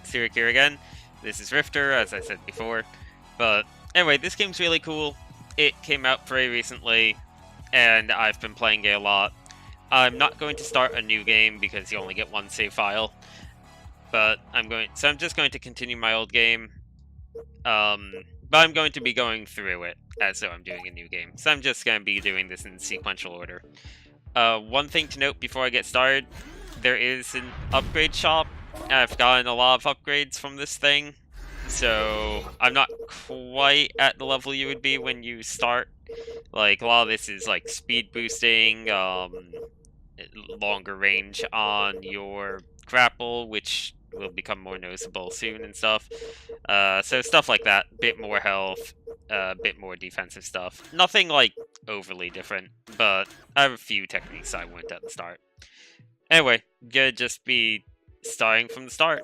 Sirik here again. This is Rifter, as I said before. But anyway, this game's really cool. It came out very recently, and I've been playing it a lot. I'm not going to start a new game because you only get one save file. But I'm just going to continue my old game. But I'm going to be going through it as though I'm doing a new game. So I'm just going to be doing this in sequential order. One thing to note before I get started, there is an upgrade shop. I've gotten a lot of upgrades from this thing, so I'm not quite at the level you would be when you start. Like, a lot of this is like speed boosting, longer range on your grapple, which will become more noticeable soon and stuff. So stuff like that, bit more health, bit more defensive stuff. Nothing like overly different, but I have a few techniques I went at the start. Anyway, gonna just be starting from the start.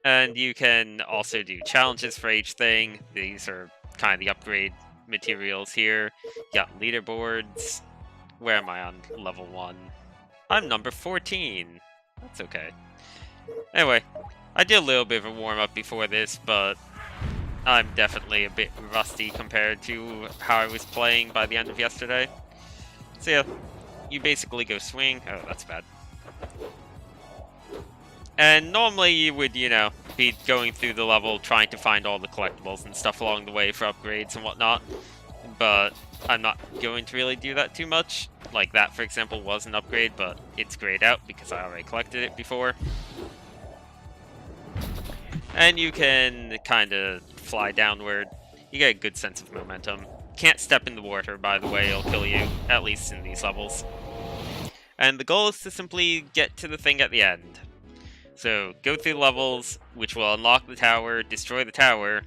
And you can also do challenges for each thing. These are kind of the upgrade materials here. You got leaderboards. Where am I on level 1? I'm number 14. That's okay. Anyway, I did a little bit of a warm-up before this, but I'm definitely a bit rusty compared to how I was playing by the end of yesterday. So yeah, you basically go swing. Oh, that's bad. And normally you would, be going through the level trying to find all the collectibles and stuff along the way for upgrades and whatnot. But I'm not going to really do that too much. Like that, for example, was an upgrade, but it's grayed out because I already collected it before. And you can kind of fly downward. You get a good sense of momentum. Can't step in the water, by the way, it'll kill you, at least in these levels. And the goal is to simply get to the thing at the end. So, go through levels, which will unlock the tower, destroy the tower,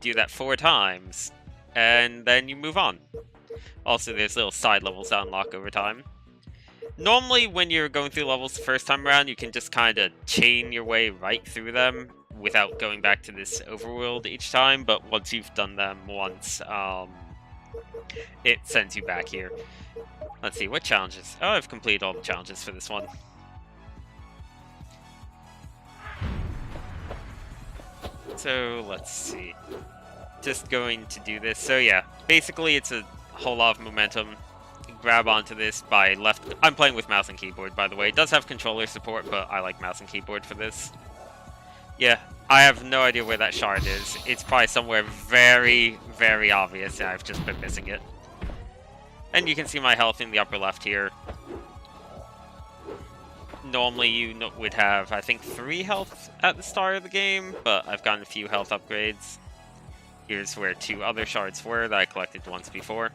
do that 4 times, and then you move on. Also, there's little side levels that unlock over time. Normally, when you're going through levels the first time around, you can just kind of chain your way right through them without going back to this overworld each time, but once you've done them once, it sends you back here. Let's see, what challenges? Oh, I've completed all the challenges for this one. So, let's see. Just going to do this. So yeah, basically it's a whole lot of momentum. Grab onto this by left. I'm playing with mouse and keyboard, by the way. It does have controller support, but I like mouse and keyboard for this. Yeah, I have no idea where that shard is. It's probably somewhere very, very obvious, and I've just been missing it. And you can see my health in the upper left here. Normally you would have, I think, 3 health at the start of the game, but I've gotten a few health upgrades. Here's where 2 other shards were that I collected once before.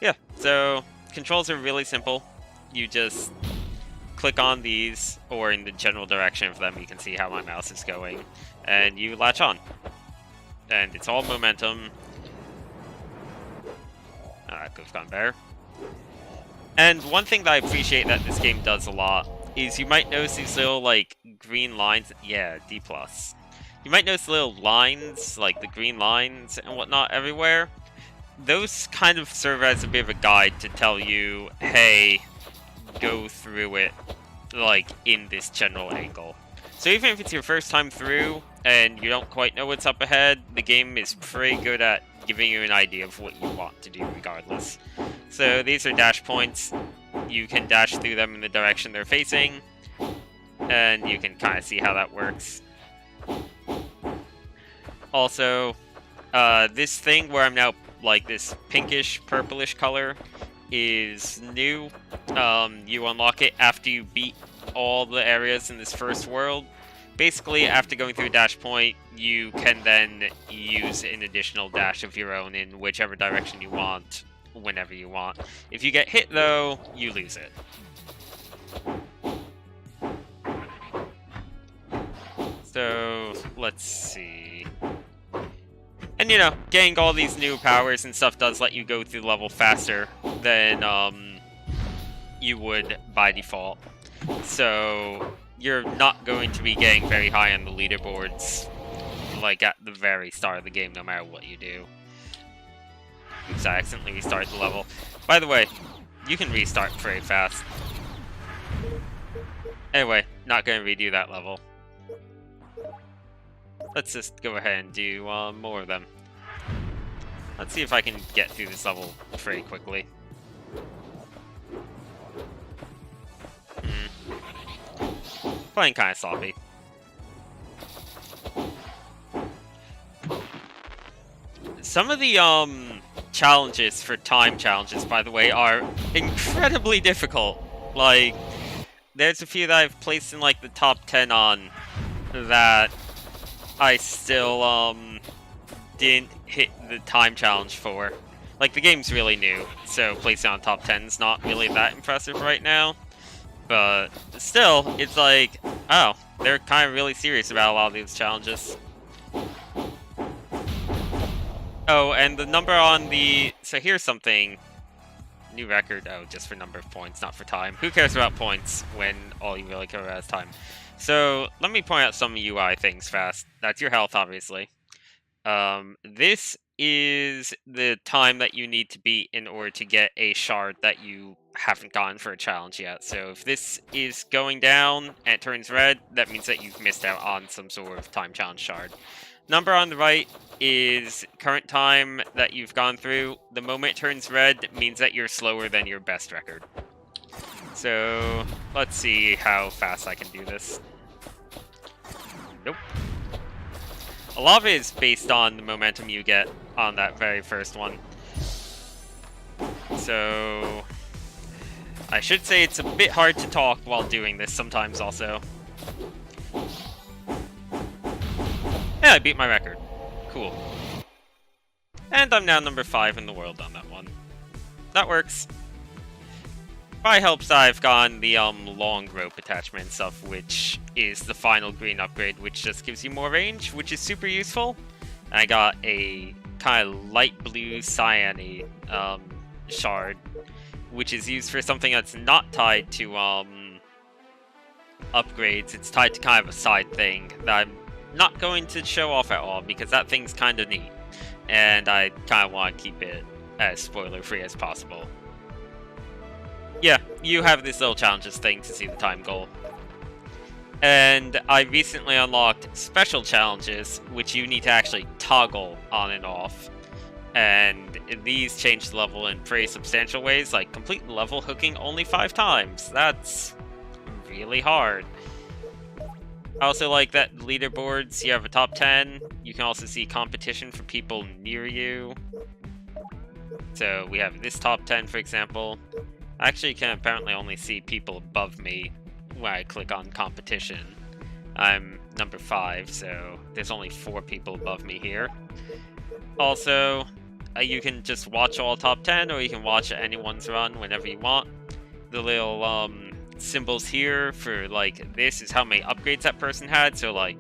Yeah, so controls are really simple. You just click on these, or in the general direction of them, you can see how my mouse is going, and you latch on. And it's all momentum. That could have gone better. And one thing that I appreciate that this game does a lot is you might notice these little, like, green lines. Yeah, D+. You might notice little lines, like the green lines and whatnot everywhere. Those kind of serve as a bit of a guide to tell you, hey, go through it, like, in this general angle. So even if it's your first time through and you don't quite know what's up ahead, the game is pretty good at giving you an idea of what you want to do regardless. So these are dash points. You can dash through them in the direction they're facing, and you can kind of see how that works. Also, this thing where I'm now like this pinkish, purplish color is new. You unlock it after you beat all the areas in this first world. Basically, after going through a dash point, you can then use an additional dash of your own in whichever direction you want, whenever you want. If you get hit, though, you lose it. So, let's see. And, getting all these new powers and stuff does let you go through the level faster than you would by default. So, you're not going to be getting very high on the leaderboards, like at the very start of the game, no matter what you do. Oops, I accidentally restarted the level. By the way, you can restart very fast. Anyway, not going to redo that level. let's just go ahead and do more of them. Let's see if I can get through this level pretty quickly. Playing kind of sloppy. Some of the challenges for time challenges, by the way, are incredibly difficult. Like, there's a few that I've placed in like the top 10 on that I still didn't hit the time challenge for. Like, the game's really new, so placing on top 10 is not really that impressive right now. But still, it's like, oh, they're kind of really serious about a lot of these challenges. Oh, and the number on the... So here's something. New record. Oh, just for number of points, not for time. Who cares about points when all you really care about is time? So, let me point out some UI things fast. That's your health, obviously. This is the time that you need to beat in order to get a shard that you haven't gotten for a challenge yet. So if this is going down and it turns red, that means that you've missed out on some sort of time challenge shard. Number on the right is current time that you've gone through. The moment it turns red means that you're slower than your best record. So let's see how fast I can do this. Nope. A lot of it is based on the momentum you get on that very first one. So I should say it's a bit hard to talk while doing this sometimes also. Yeah, I beat my record. Cool. And I'm now number 5 in the world on that one. That works. Probably helps I've gotten the long rope attachment and stuff, which is the final green upgrade, which just gives you more range, which is super useful. And I got a kind of light blue cyane shard, which is used for something that's not tied to upgrades. It's tied to kind of a side thing that I'm not going to show off at all, because that thing's kind of neat. And I kind of want to keep it as spoiler-free as possible. Yeah, you have this little challenges thing to see the time goal. And I recently unlocked special challenges, which you need to actually toggle on and off. And these change the level in pretty substantial ways, like complete the level hooking only 5 times. That's really hard. I also like that leaderboards, you have a top 10. You can also see competition for people near you. So we have this top 10, for example. I actually can apparently only see people above me when I click on competition. I'm number 5, so there's only 4 people above me here. Also, you can just watch all top 10, or you can watch anyone's run whenever you want. The little symbols here for, like, this is how many upgrades that person had. So, like,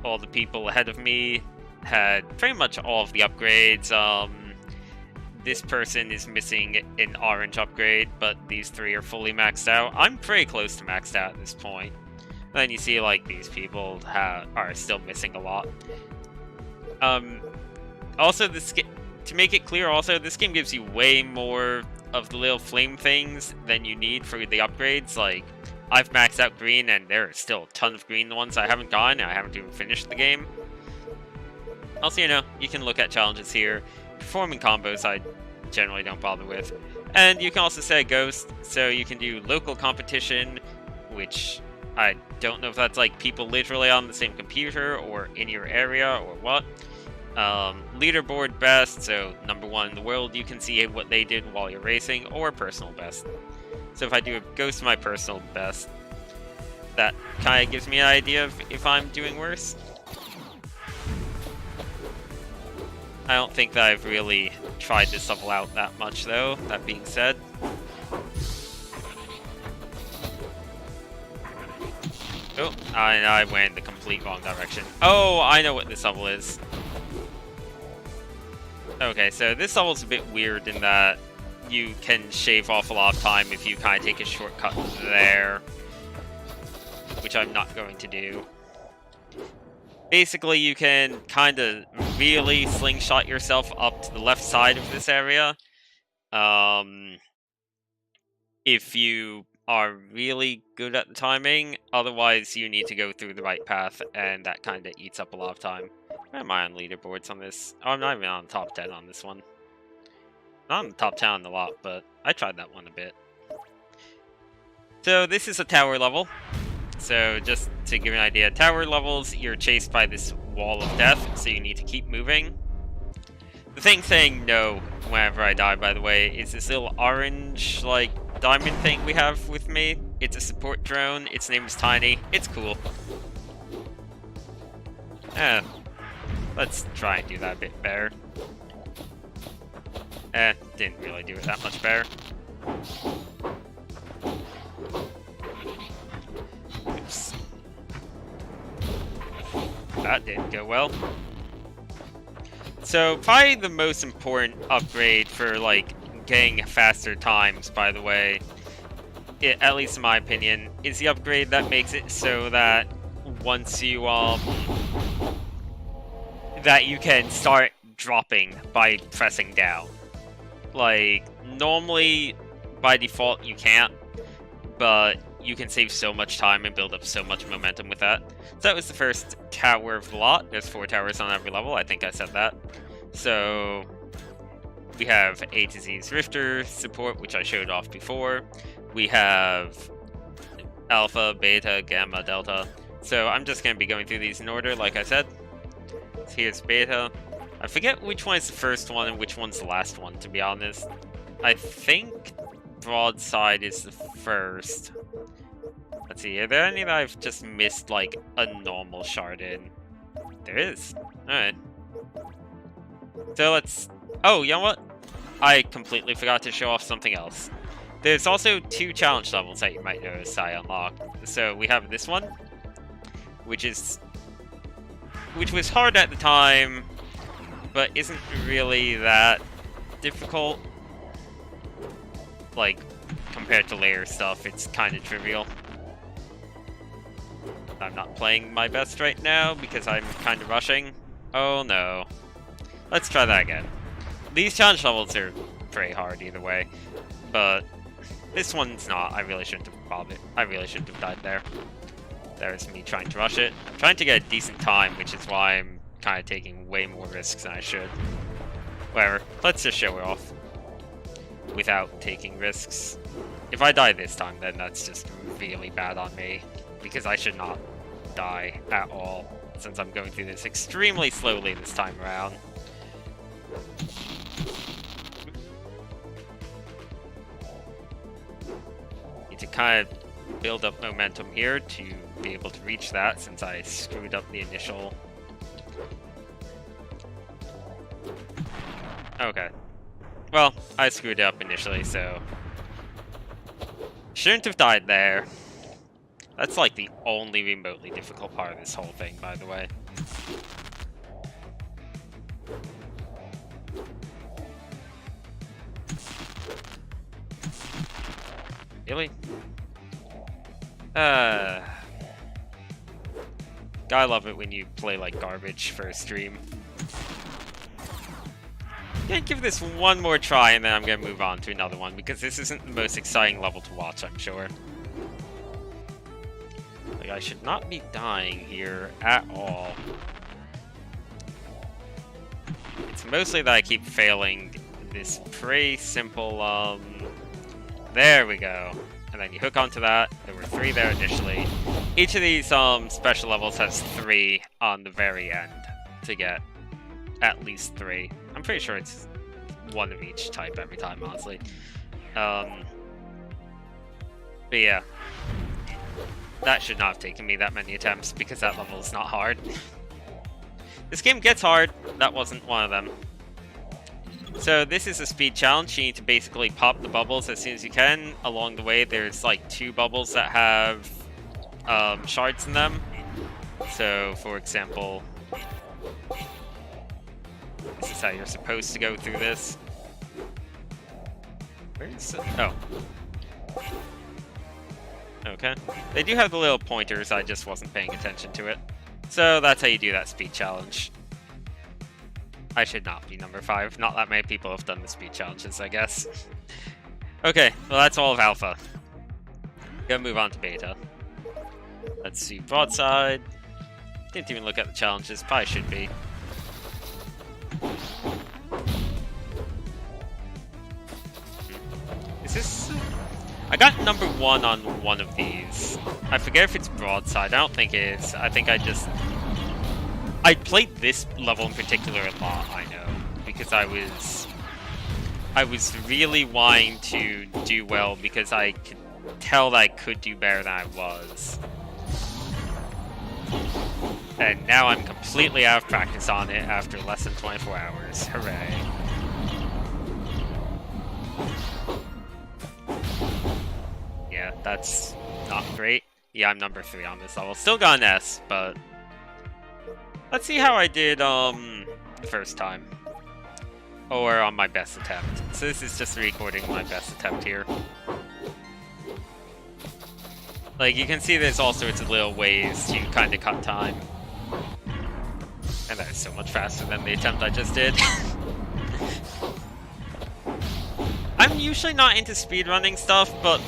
all the people ahead of me had pretty much all of the upgrades. This person is missing an orange upgrade, but these 3 are fully maxed out. I'm pretty close to maxed out at this point. And then you see, like, these people are still missing a lot. Also, to make it clear, also, this game gives you way more of the little flame things than you need for the upgrades. Like, I've maxed out green, and there are still a ton of green ones I haven't gotten, and I haven't even finished the game. Also, you know, you can look at challenges here. Performing combos I generally don't bother with. And you can also set a ghost, so you can do local competition, which I don't know if that's like people literally on the same computer or in your area or what. Leaderboard best, so number 1 in the world, you can see what they did while you're racing, or personal best. So if I do a ghost to my personal best, that kind of gives me an idea of if I'm doing worse. I don't think that I've really tried this level out that much, though, that being said. Oh, I went in the complete wrong direction. Oh, I know what this level is. Okay, so this level's a bit weird in that you can shave off a lot of time if you kind of take a shortcut there, which I'm not going to do. Basically, you can kind of really slingshot yourself up to the left side of this area. If you are really good at the timing. Otherwise, you need to go through the right path, and that kind of eats up a lot of time. Where am I on leaderboards on this? Oh, I'm not even on top 10 on this one. Not on the top 10 a lot, but I tried that one a bit. So this is a tower level. So just to give you an idea, tower levels, you're chased by this wall of death, so you need to keep moving. The thing saying no whenever I die, by the way, is this little orange, like, diamond thing we have with me. It's a support drone. Its name is Tiny. It's cool. Let's try and do that a bit better. Didn't really do it that much better. Oops. That didn't go well. So, probably the most important upgrade for, like, getting faster times, by the way, at least in my opinion, is the upgrade that makes it so that once you, that you can start dropping by pressing down. Like, normally, by default, you can't, but you can save so much time and build up so much momentum with that. So that was the first tower of the lot. There's 4 towers on every level, I think I said that. So, we have A to Z's Rifter support, which I showed off before. We have Alpha, Beta, Gamma, Delta. So I'm just going to be going through these in order, like I said. So here's Beta. I forget which one is the first one and which one's the last one, to be honest. I think Broadside is the first. Let's see, are there any that I've just missed, like, a normal shard in? There is. Alright. So let's... Oh, you know what? I completely forgot to show off something else. There's also 2 challenge levels that you might notice I unlocked. So we have this one, which was hard at the time, but isn't really that difficult. Like, compared to layer stuff, it's kind of trivial. I'm not playing my best right now because I'm kind of rushing. Oh no. Let's try that again. These challenge levels are pretty hard either way, but this one's not. I really shouldn't have bothered. I really shouldn't have died there. There's me trying to rush it. I'm trying to get a decent time, which is why I'm kind of taking way more risks than I should. Whatever. Let's just show it off without taking risks. If I die this time, then that's just really bad on me, because I should not die at all, since I'm going through this extremely slowly this time around. Need to kind of build up momentum here to be able to reach that, since I screwed up the initial. Okay. Well, I screwed it up initially, so shouldn't have died there. That's like the only remotely difficult part of this whole thing, by the way. Really? Gotta love it when you play like garbage for a stream. Gonna give this one more try, and then I'm gonna move on to another one, because this isn't the most exciting level to watch, I'm sure. Like, I should not be dying here at all. It's mostly that I keep failing this pretty simple, there we go. And then you hook onto that. There were 3 there initially. Each of these special levels has 3 on the very end to get at least 3. I'm pretty sure it's 1 of each type every time, honestly. But yeah. That should not have taken me that many attempts, because that level is not hard. This game gets hard. That wasn't one of them. So this is a speed challenge. You need to basically pop the bubbles as soon as you can. Along the way, there's like 2 bubbles that have shards in them. So, for example, this is how you're supposed to go through this. Where is it? Oh. Okay. They do have the little pointers, I just wasn't paying attention to it. So that's how you do that speed challenge. I should not be number 5. Not that many people have done the speed challenges, I guess. Okay, well that's all of Alpha. Gonna move on to beta. Let's see, broadside. Didn't even look at the challenges, probably should be. Is this... I got number 1 on one of these. I forget if it's broadside, I don't think it is. I think I played this level in particular a lot, I know. Because I was really wanting to do well because I could tell that I could do better than I was. And now I'm completely out of practice on it after less than 24 hours. Hooray. Yeah, that's not great. Yeah, I'm number 3 on this level. Still got an S, but... Let's see how I did, the first time. Or on my best attempt. So this is just recording my best attempt here. Like, you can see there's all sorts of little ways to kind of cut time. And that is so much faster than the attempt I just did. I'm usually not into speedrunning stuff, but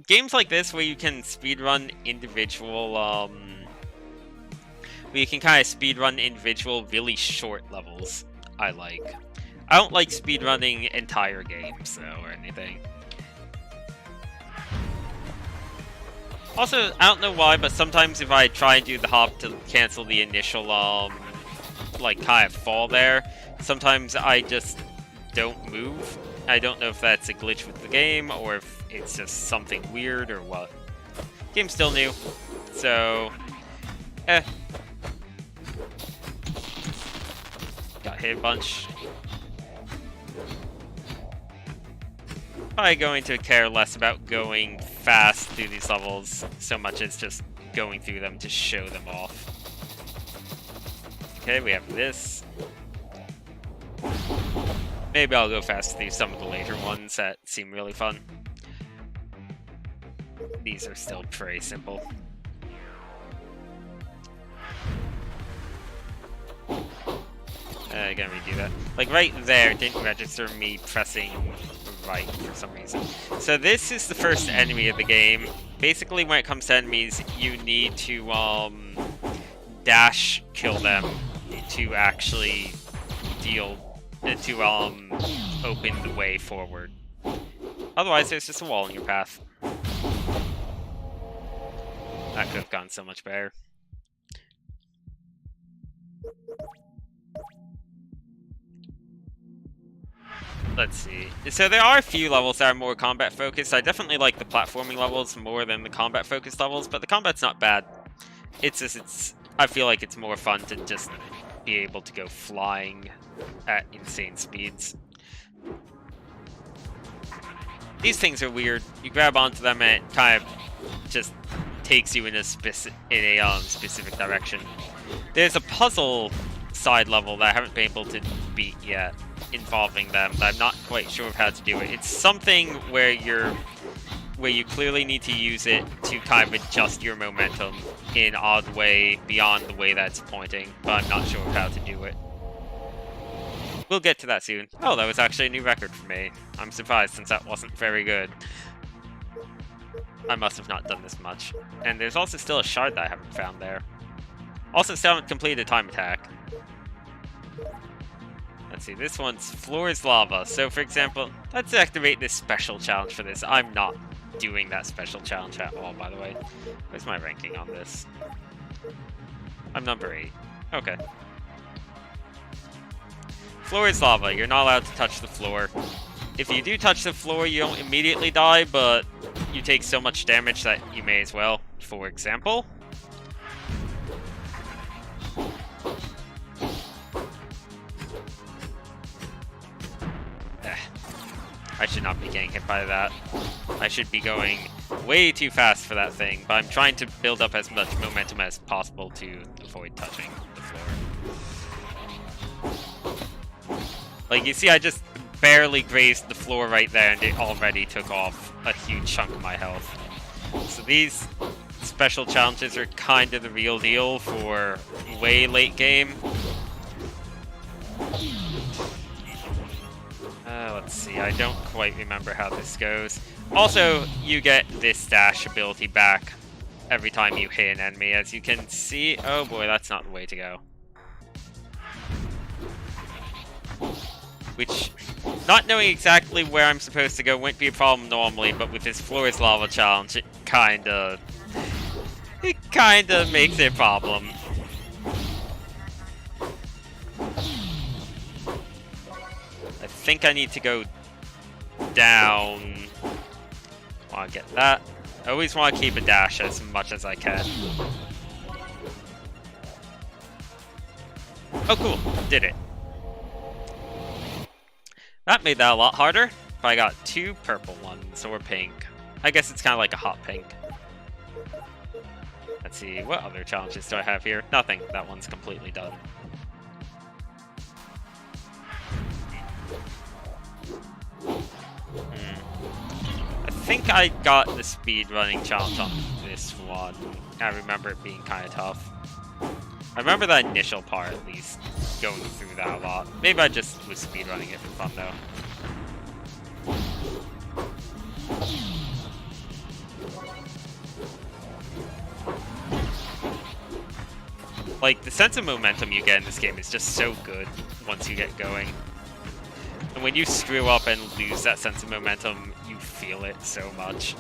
games like this where you can speedrun individual, where you can kind of speedrun individual really short levels, I like. I don't like speedrunning entire games, though, or anything. Also, I don't know why, but sometimes if I try and do the hop to cancel the initial, like, kind of fall there, sometimes I just don't move. I don't know if that's a glitch with the game, or if it's just something weird, or what. Game's still new, so... Got hit a bunch. Probably going to care less about going fast through these levels so much as just going through them to show them off. Okay, we have this. Maybe I'll go fast through some of the later ones that seem really fun. These are still pretty simple. Gonna redo that. Like, right there didn't register me pressing right for some reason. So this is the first enemy of the game. Basically, when it comes to enemies, you need to, dash kill them to actually to open the way forward. Otherwise, there's just a wall in your path. That could have gone so much better. Let's see. So there are a few levels that are more combat focused. I definitely like the platforming levels more than the combat focused levels, but the combat's not bad. It's just I feel like it's more fun to just be able to go flying at insane speeds. These things are weird. You grab onto them and it kind of just takes you in a specific direction. There's a puzzle side level that I haven't been able to beat yet involving them, but I'm not quite sure of how to do it. It's something where you clearly need to use it to kind of adjust your momentum in an odd way beyond the way that's pointing, but I'm not sure of how to do it. We'll get to that soon. Oh, that was actually a new record for me. I'm surprised since that wasn't very good. I must have not done this much. And there's also still a shard that I haven't found there. Also still haven't completed a time attack. Let's see, this one's floor is lava. So for example, let's activate this special challenge for this. I'm not doing that special challenge at all, by the way. Where's my ranking on this? I'm number 8. Okay. Floor is lava. You're not allowed to touch the floor. If you do touch the floor, you don't immediately die, but you take so much damage that you may as well. For example... I should not be getting hit by that. I should be going way too fast for that thing, but I'm trying to build up as much momentum as possible to avoid touching the floor. Like, you see, I just barely grazed the floor right there, and it already took off a huge chunk of my health. So these special challenges are kind of the real deal for way late game. Let's see, I don't quite remember how this goes. Also, you get this dash ability back every time you hit an enemy, as you can see. Oh boy, that's not the way to go. Which, not knowing exactly where I'm supposed to go wouldn't be a problem normally, but with this floor is lava challenge, it kinda makes it a problem. I think I need to go down. Want to get that. I always want to keep a dash as much as I can. Oh cool, did it. That made that a lot harder, but I got 2 purple ones, or pink. I guess it's kind of like a hot pink. Let's see, what other challenges do I have here? Nothing, that one's completely done. I think I got the speedrunning challenge on this one. I remember it being kind of tough. I remember that initial part, at least, going through that a lot. Maybe I just was speedrunning it for fun, though. Like, the sense of momentum you get in this game is just so good once you get going. And when you screw up and lose that sense of momentum, you feel it so much.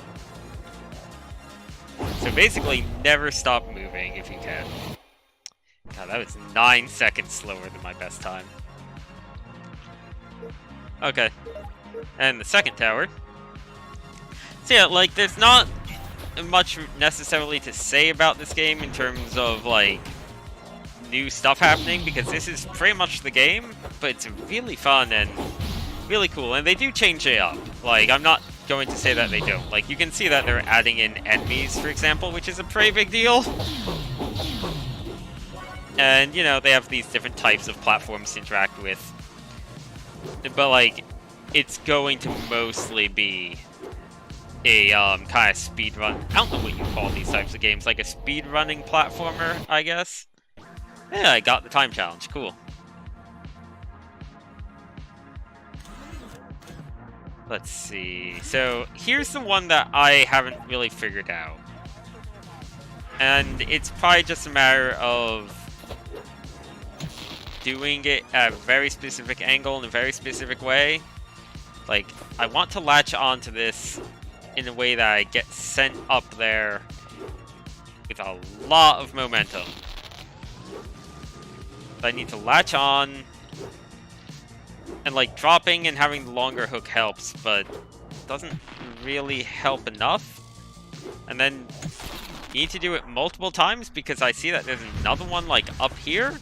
So basically, never stop moving if you can. God, that was 9 seconds slower than my best time. Okay. And the second tower. So yeah, like, there's not much necessarily to say about this game in terms of, like, new stuff happening, because this is pretty much the game, but it's really fun and really cool, and they do change it up. Like, I'm not going to say that they don't. Like, you can see that they're adding in enemies, for example, which is a pretty big deal. And, you know, they have these different types of platforms to interact with. But, like, it's going to mostly be a, kind of speedrun. I don't know what you call these types of games. Like a speedrunning platformer, I guess? Yeah, I got the time challenge. Cool. Let's see. So, here's the one that I haven't really figured out. And it's probably just a matter of doing it at a very specific angle in a very specific way. Like, I want to latch onto this in a way that I get sent up there with a lot of momentum. I need to latch on, and like dropping and having the longer hook helps, but doesn't really help enough. And then you need to do it multiple times because I see that there's another one like up here.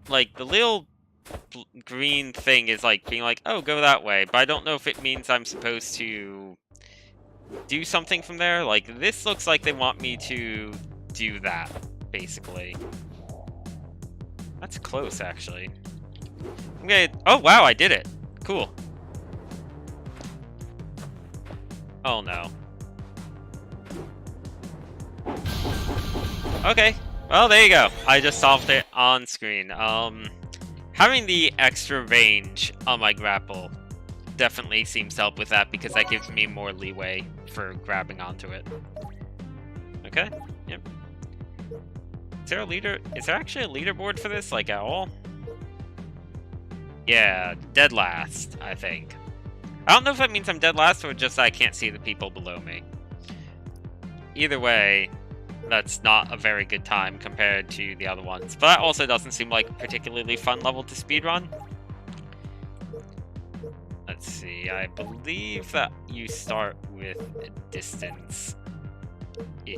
Like the little green thing is like being like, oh, go that way, but I don't know if it means I'm supposed to do something from there. Like this looks like they want me to do that, basically. That's close, actually. Okay. Oh, wow, I did it. Cool. Oh, no. Okay. Well, there you go. I just solved it on screen. Having the extra range on my grapple definitely seems to help with that because that gives me more leeway for grabbing onto it. Okay. Yep. Is there a leader? Is there actually a leaderboard for this, like, at all? Yeah, dead last, I think. I don't know if that means I'm dead last or just I can't see the people below me. Either way, that's not a very good time compared to the other ones. But that also doesn't seem like a particularly fun level to speedrun. Let's see, I believe that you start with a distance.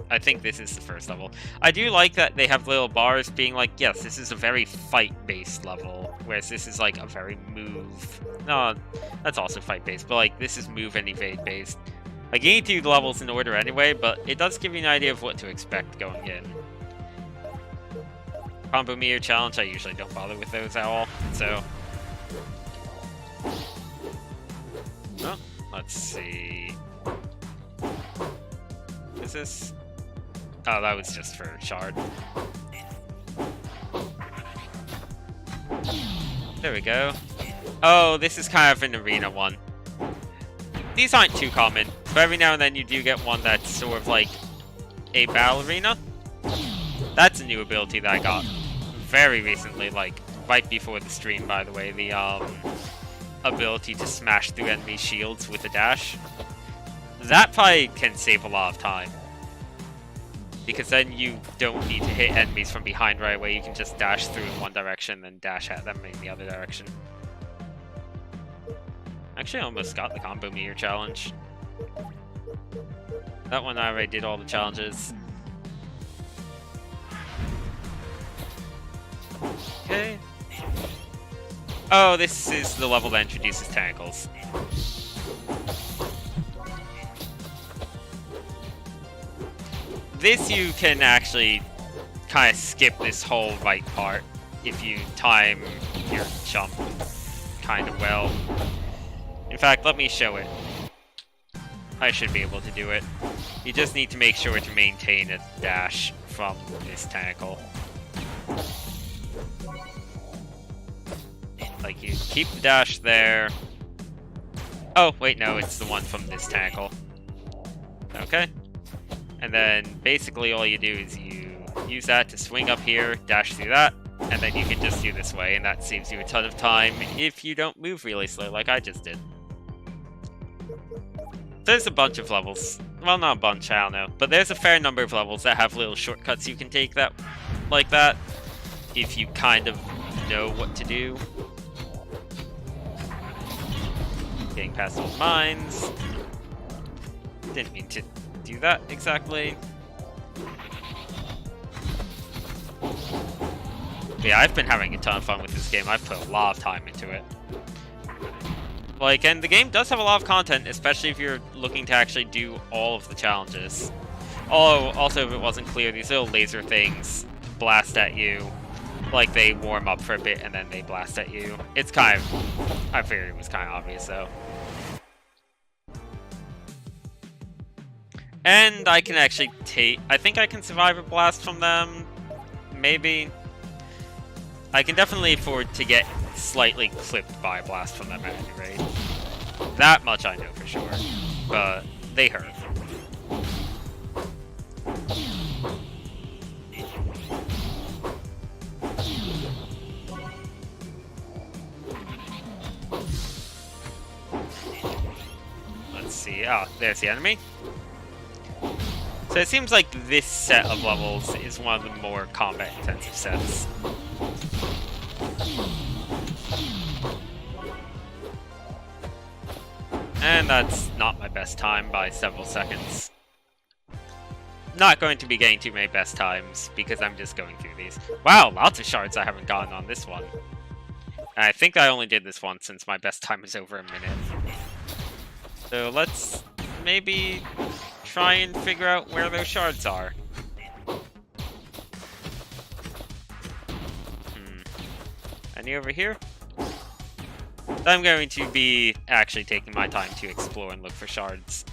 I think this is the first level. I do like that they have little bars being like, yes, this is a very fight-based level, whereas this is like a very move. No, that's also fight-based, but like this is move and evade-based. Like you need to do the levels in order anyway, but it does give you an idea of what to expect going in. Combo meter challenge, I usually don't bother with those at all, so. Oh, let's see. Is this? Oh, that was just for shard. There we go. Oh, this is kind of an arena one. These aren't too common, but every now and then you do get one that's sort of like a battle arena. That's a new ability that I got very recently, like right before the stream, by the way. The ability to smash through enemy shields with a dash. That probably can save a lot of time, because then you don't need to hit enemies from behind right away. You can just dash through in one direction, then dash at them in the other direction. Actually, I almost got the combo meter challenge. That one I already did all the challenges. Okay. Oh, this is the level that introduces tentacles. This you can actually kind of skip this whole right part if you time your jump kind of well. In fact, let me show it. I should be able to do it. You just need to make sure to maintain a dash from this tentacle. Like, you keep the dash there. Oh, wait, no, it's the one from this tentacle. Okay. And then, basically, all you do is you use that to swing up here, dash through that, and then you can just do this way, and that saves you a ton of time if you don't move really slow like I just did. There's a bunch of levels. Well, not a bunch, I don't know. But there's a fair number of levels that have little shortcuts you can take that, like that, if you kind of know what to do. Getting past those mines. Didn't mean to do that exactly. But yeah, I've been having a ton of fun with this game. I've put a lot of time into it. Like, and the game does have a lot of content, especially if you're looking to actually do all of the challenges. Oh, also, if it wasn't clear, these little laser things blast at you. Like, they warm up for a bit and then they blast at you. It's kind of... I figured it was kind of obvious, though. And I can actually take... I think I can survive a blast from them. Maybe. I can definitely afford to get slightly clipped by a blast from them at any rate. That much I know for sure. But they hurt. Let's see. Ah, there's the enemy. So it seems like this set of levels is one of the more combat-intensive sets. And that's not my best time by several seconds. Not going to be getting too many best times, because I'm just going through these. Wow, lots of shards I haven't gotten on this one. And I think I only did this once since my best time is over a minute. So let's maybe try and figure out where those shards are. Any over here? I'm going to be actually taking my time to explore and look for shards.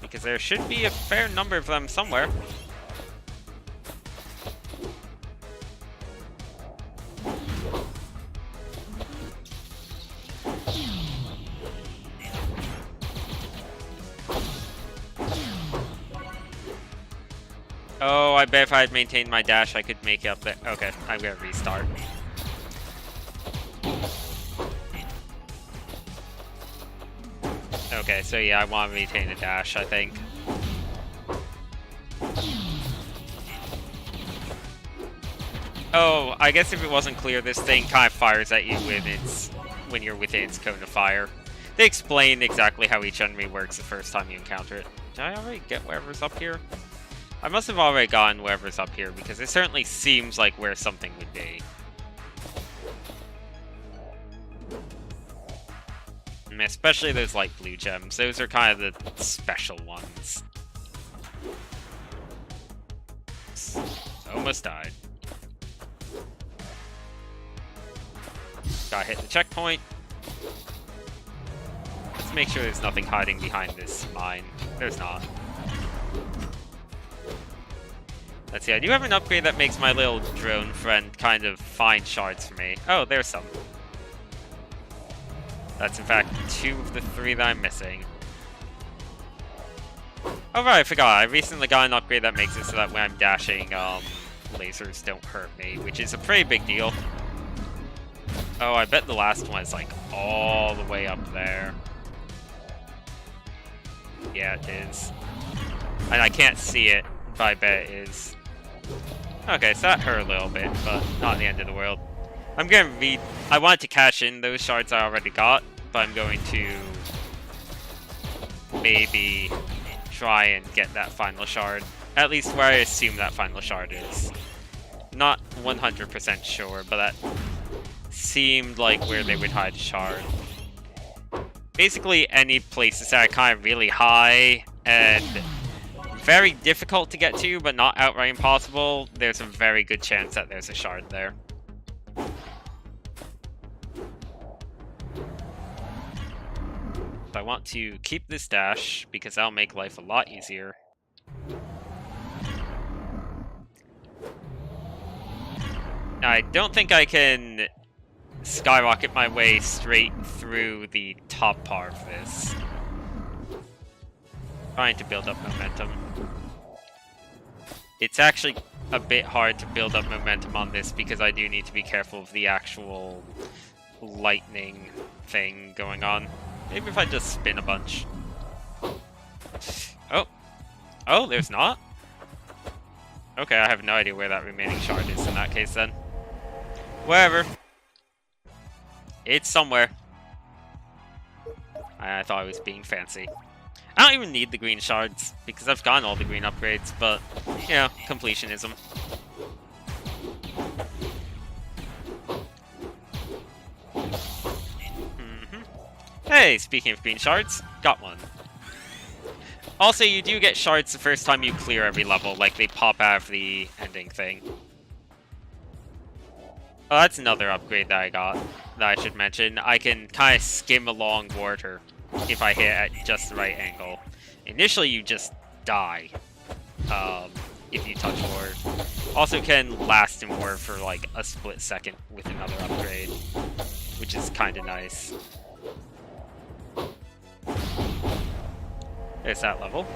Because there should be a fair number of them somewhere. Oh, I bet if I had maintained my dash, I could make it up there. Okay, I'm gonna restart. Okay, so yeah, I want to maintain a dash, I think. Oh, I guess if it wasn't clear, this thing kind of fires at you when you're within its cone of fire. They explain exactly how each enemy works the first time you encounter it. Did I already get whatever's up here? I must have already gotten whatever's up here, because it certainly seems like where something would be. Especially those light blue gems. Those are kind of the special ones. Almost died. Gotta hit the checkpoint. Let's make sure there's nothing hiding behind this mine. There's not. Let's see, I do have an upgrade that makes my little drone friend kind of find shards for me. Oh, there's some. That's in fact 2 of the 3 that I'm missing. Oh right, I forgot. I recently got an upgrade that makes it so that when I'm dashing, lasers don't hurt me, which is a pretty big deal. Oh, I bet the last one is like all the way up there. Yeah, it is. And I can't see it, but I bet it is. Okay, so that hurt a little bit, but not the end of the world. I'm gonna I wanted to cash in those shards I already got, but I'm going to maybe try and get that final shard. At least where I assume that final shard is. Not 100% sure, but that seemed like where they would hide a shard. Basically, any places that are kind of really high and very difficult to get to, but not outright impossible, there's a very good chance that there's a shard there. I want to keep this dash, because that'll make life a lot easier. Now, I don't think I can skyrocket my way straight through the top part of this. Trying to build up momentum. It's actually a bit hard to build up momentum on this because I do need to be careful of the actual lightning thing going on. Maybe if I just spin a bunch. Oh. Oh, there's not? Okay, I have no idea where that remaining shard is in that case then. Wherever. It's somewhere. I thought I was being fancy. I don't even need the green shards, because I've gotten all the green upgrades, but, you know, completionism. Hey, speaking of green shards, got one. Also, you do get shards the first time you clear every level, like they pop out of the ending thing. Oh, that's another upgrade that I got, that I should mention. I can kind of skim along water if I hit at just the right angle. Initially, you just die if you touch water. Also can last in water for like a split second with another upgrade, which is kind of nice. There's that level.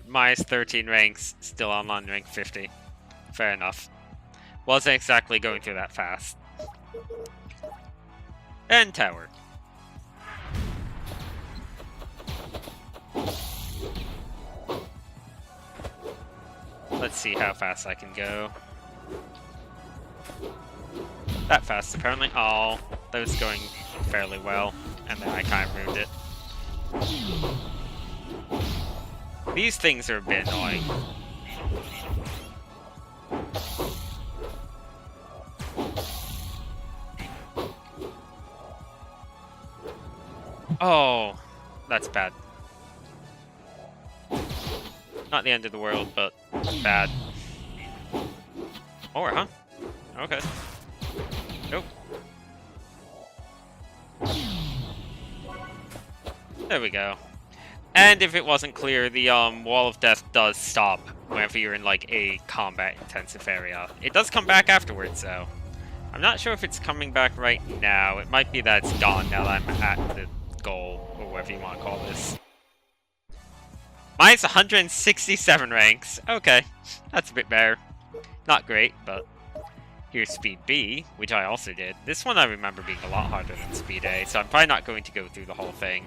Minus 13 ranks, still on rank 50. Fair enough. Wasn't exactly going through that fast. And tower. Let's see how fast I can go. That fast, apparently. Oh, that was going fairly well. And then I kind of ruined it. These things are a bit annoying. Oh, that's bad. Not the end of the world, but bad. Or, huh? Okay. Nope. There we go. And if it wasn't clear, the Wall of Death does stop whenever you're in like a combat-intensive area. It does come back afterwards, though. I'm not sure if it's coming back right now. It might be that it's gone now that I'm at the goal, or whatever you want to call this. Minus 167 ranks. Okay, that's a bit better. Not great, but here's Speed B, which I also did. This one I remember being a lot harder than Speed A, so I'm probably not going to go through the whole thing.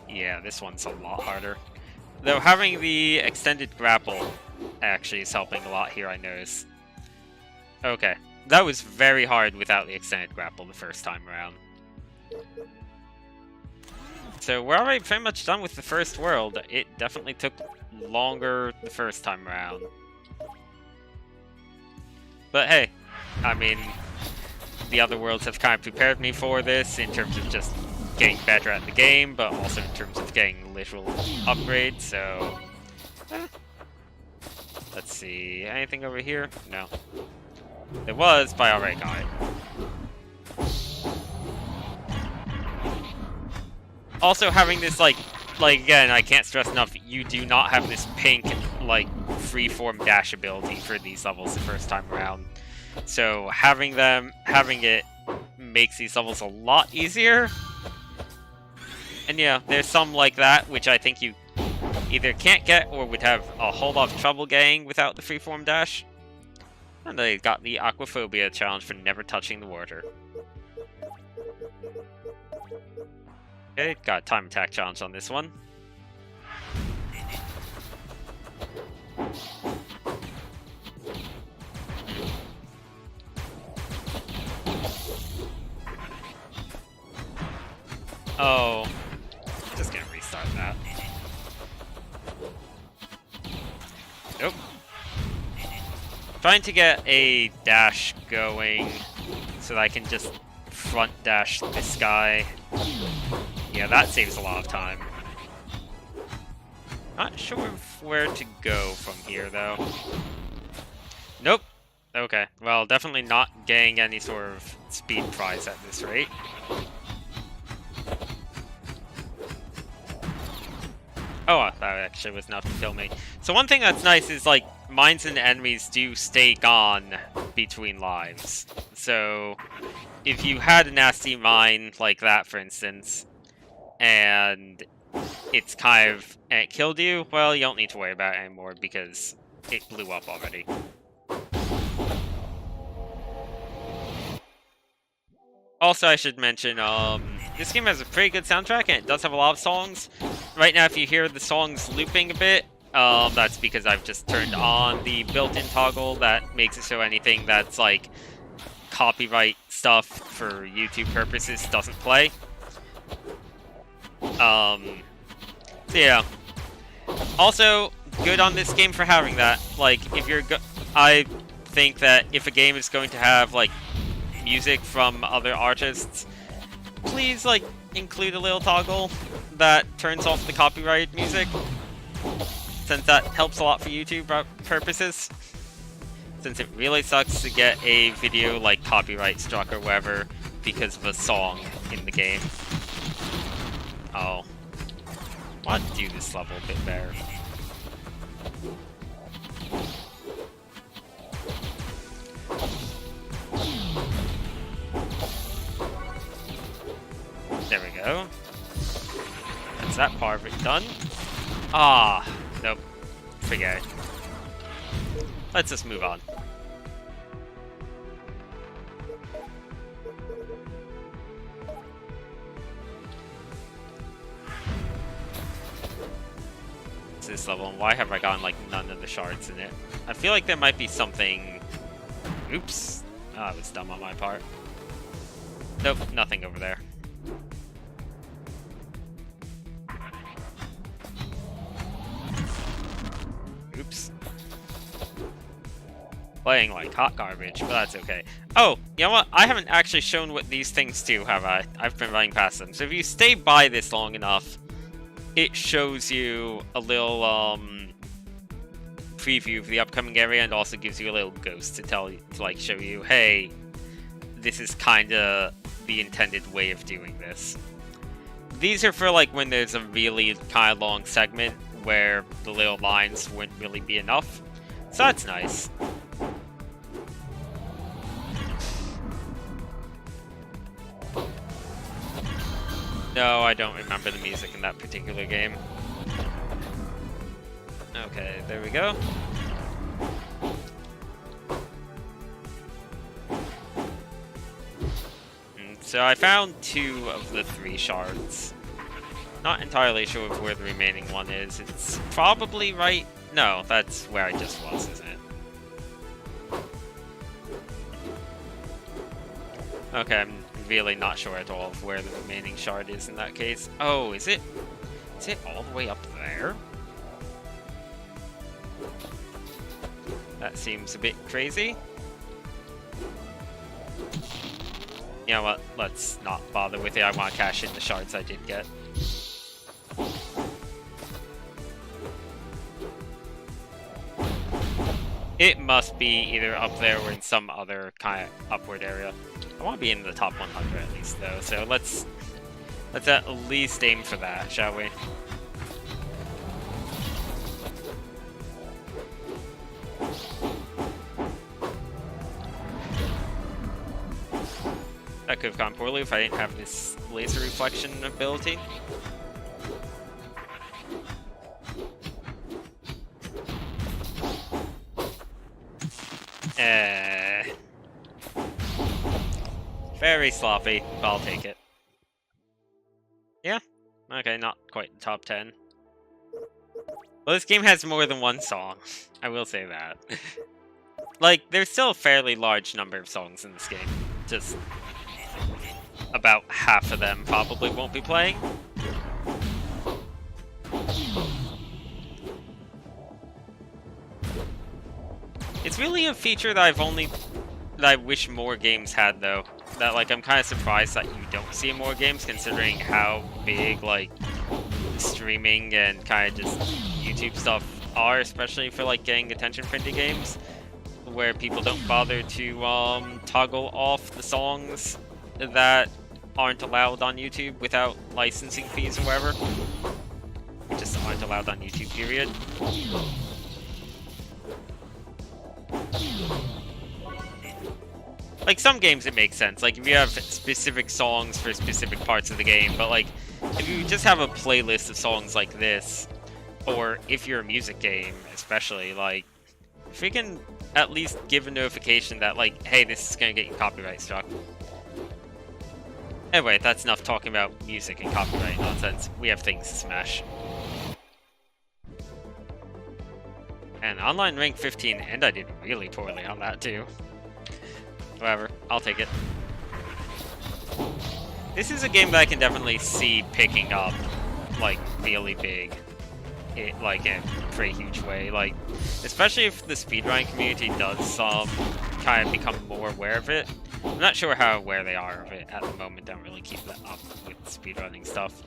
Yeah, this one's a lot harder. Though having the extended grapple actually is helping a lot here, I notice. Okay, that was very hard without the extended grapple the first time around. So we're already pretty much done with the first world. It definitely took longer the first time around. But hey, I mean, the other worlds have kind of prepared me for this in terms of just getting better at the game, but also in terms of getting literal upgrades, so... Let's see, anything over here? No. There was, but I already got it. Also having this, like again, I can't stress enough, you do not have this pink, like, freeform dash ability for these levels the first time around. So having it makes these levels a lot easier. And yeah, there's some like that, which I think you either can't get or would have a whole lot of trouble getting without the freeform dash. And they got the Aquaphobia challenge for never touching the water. Okay, got a time attack challenge on this one. Oh, just gonna restart that. Nope. Trying to get a dash going so that I can just front dash this guy. Yeah, that saves a lot of time. Not sure where to go from here, though. Nope. Okay, well, definitely not getting any sort of speed prize at this rate. Oh, that actually was enough to kill me. So one thing that's nice is, like, mines and enemies do stay gone between lives. So if you had a nasty mine like that, for instance, and it's kind of, and it killed you, well, you don't need to worry about it anymore because it blew up already. Also, I should mention, this game has a pretty good soundtrack, and it does have a lot of songs. Right now, if you hear the songs looping a bit, that's because I've just turned on the built-in toggle that makes it so anything that's, like, copyright stuff for YouTube purposes doesn't play. So yeah. Also, good on this game for having that. Like, if you're I think that if a game is going to have, like, music from other artists, please, like, include a little toggle that turns off the copyrighted music, since that helps a lot for YouTube purposes. Since it really sucks to get a video, like, copyright struck or whatever because of a song in the game. Oh. I want to do this level a bit better. There we go. That's that part of it done. Ah, nope. Forget it. Let's just move on. This level, and why have I gotten, like, none of the shards in it? I feel like there might be something... Oops. Oh, that was dumb on my part. Nope, nothing over there. Oops. Playing like hot garbage, but that's okay. Oh, you know what? I haven't actually shown what these things do, have I? I've been running past them. So if you stay by this long enough, it shows you a little preview of the upcoming area, and also gives you a little ghost to show you, hey, this is kind of the intended way of doing this. These are for, like, when there's a really kind of long segment where the little lines wouldn't really be enough. So that's nice. No, I don't remember the music in that particular game. Okay, there we go. So I found 2 of the 3 shards. Not entirely sure of where the remaining one is. It's probably right... No, that's where I just was, isn't it? Okay, I'm really not sure at all of where the remaining shard is in that case. Oh, is it? Is it all the way up there? That seems a bit crazy. You know what? Let's not bother with it. I want to cash in the shards I did get. It must be either up there or in some other kind of upward area. I want to be in the top 100 at least, though, so let's at least aim for that, shall we? That could have gone poorly if I didn't have this laser reflection ability. Very sloppy, but I'll take it. Yeah, okay, not quite the top 10. Well, this game has more than one song. I will say that. Like, there's still a fairly large number of songs in this game. Just about half of them probably won't be playing. It's really a feature that I wish more games had, though. That, like, I'm kind of surprised that you don't see more games, considering how big, like, streaming and kind of just YouTube stuff are, especially for, like, getting attention for indie games, where people don't bother to toggle off the songs that aren't allowed on YouTube without licensing fees or whatever. Just aren't allowed on YouTube, period. Like, some games it makes sense, like if you have specific songs for specific parts of the game, but like, if you just have a playlist of songs like this, or if you're a music game especially, like, if you can at least give a notification that, like, hey, this is gonna get you copyright struck. Anyway, that's enough talking about music and copyright nonsense. We have things to smash. And online rank 15, and I did really poorly on that too. Whatever, I'll take it. This is a game that I can definitely see picking up, like, really big. Like, in a pretty huge way. Like, especially if the speedrunning community does kind of become more aware of it. I'm not sure how aware they are of it at the moment. Don't really keep that up with speedrunning stuff.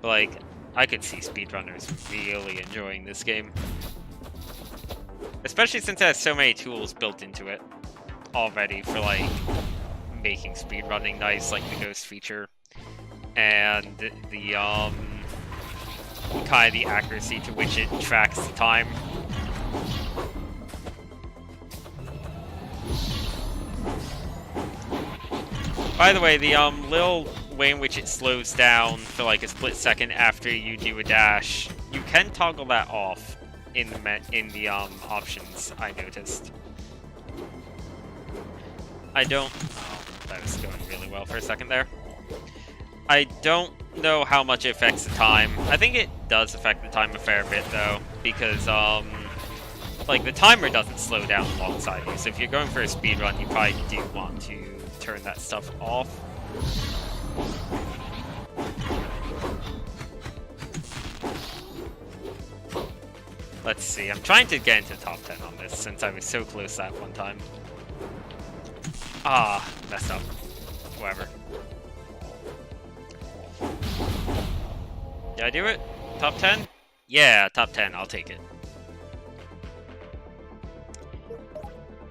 But, like, I could see speedrunners really enjoying this game. Especially since it has so many tools built into it already for, like, making speedrunning nice, like the ghost feature. And the, kind of the accuracy to which it tracks the time. By the way, the little way in which it slows down for like a split second after you do a dash, you can toggle that off in the options, I noticed. I don't... Oh, that was going really well for a second there. I don't know how much it affects the time. I think it does affect the time a fair bit, though, because, like, the timer doesn't slow down alongside you, so if you're going for a speedrun, you probably do want to turn that stuff off. Let's see, I'm trying to get into the top 10 on this, since I was so close that one time. Ah, messed up. Whatever. Did I do it? Top 10? Yeah, top 10, I'll take it.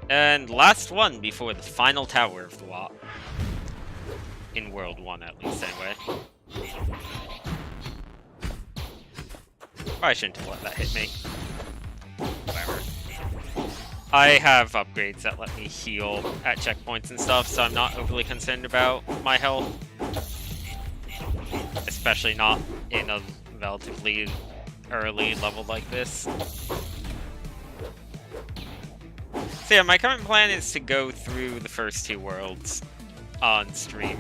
And last one before the final tower of the lot. In World 1, at least, anyway. I shouldn't have let that hit me. Whatever. I have upgrades that let me heal at checkpoints and stuff, so I'm not overly concerned about my health. Especially not in a relatively early level like this. So yeah, my current plan is to go through the first two worlds on stream.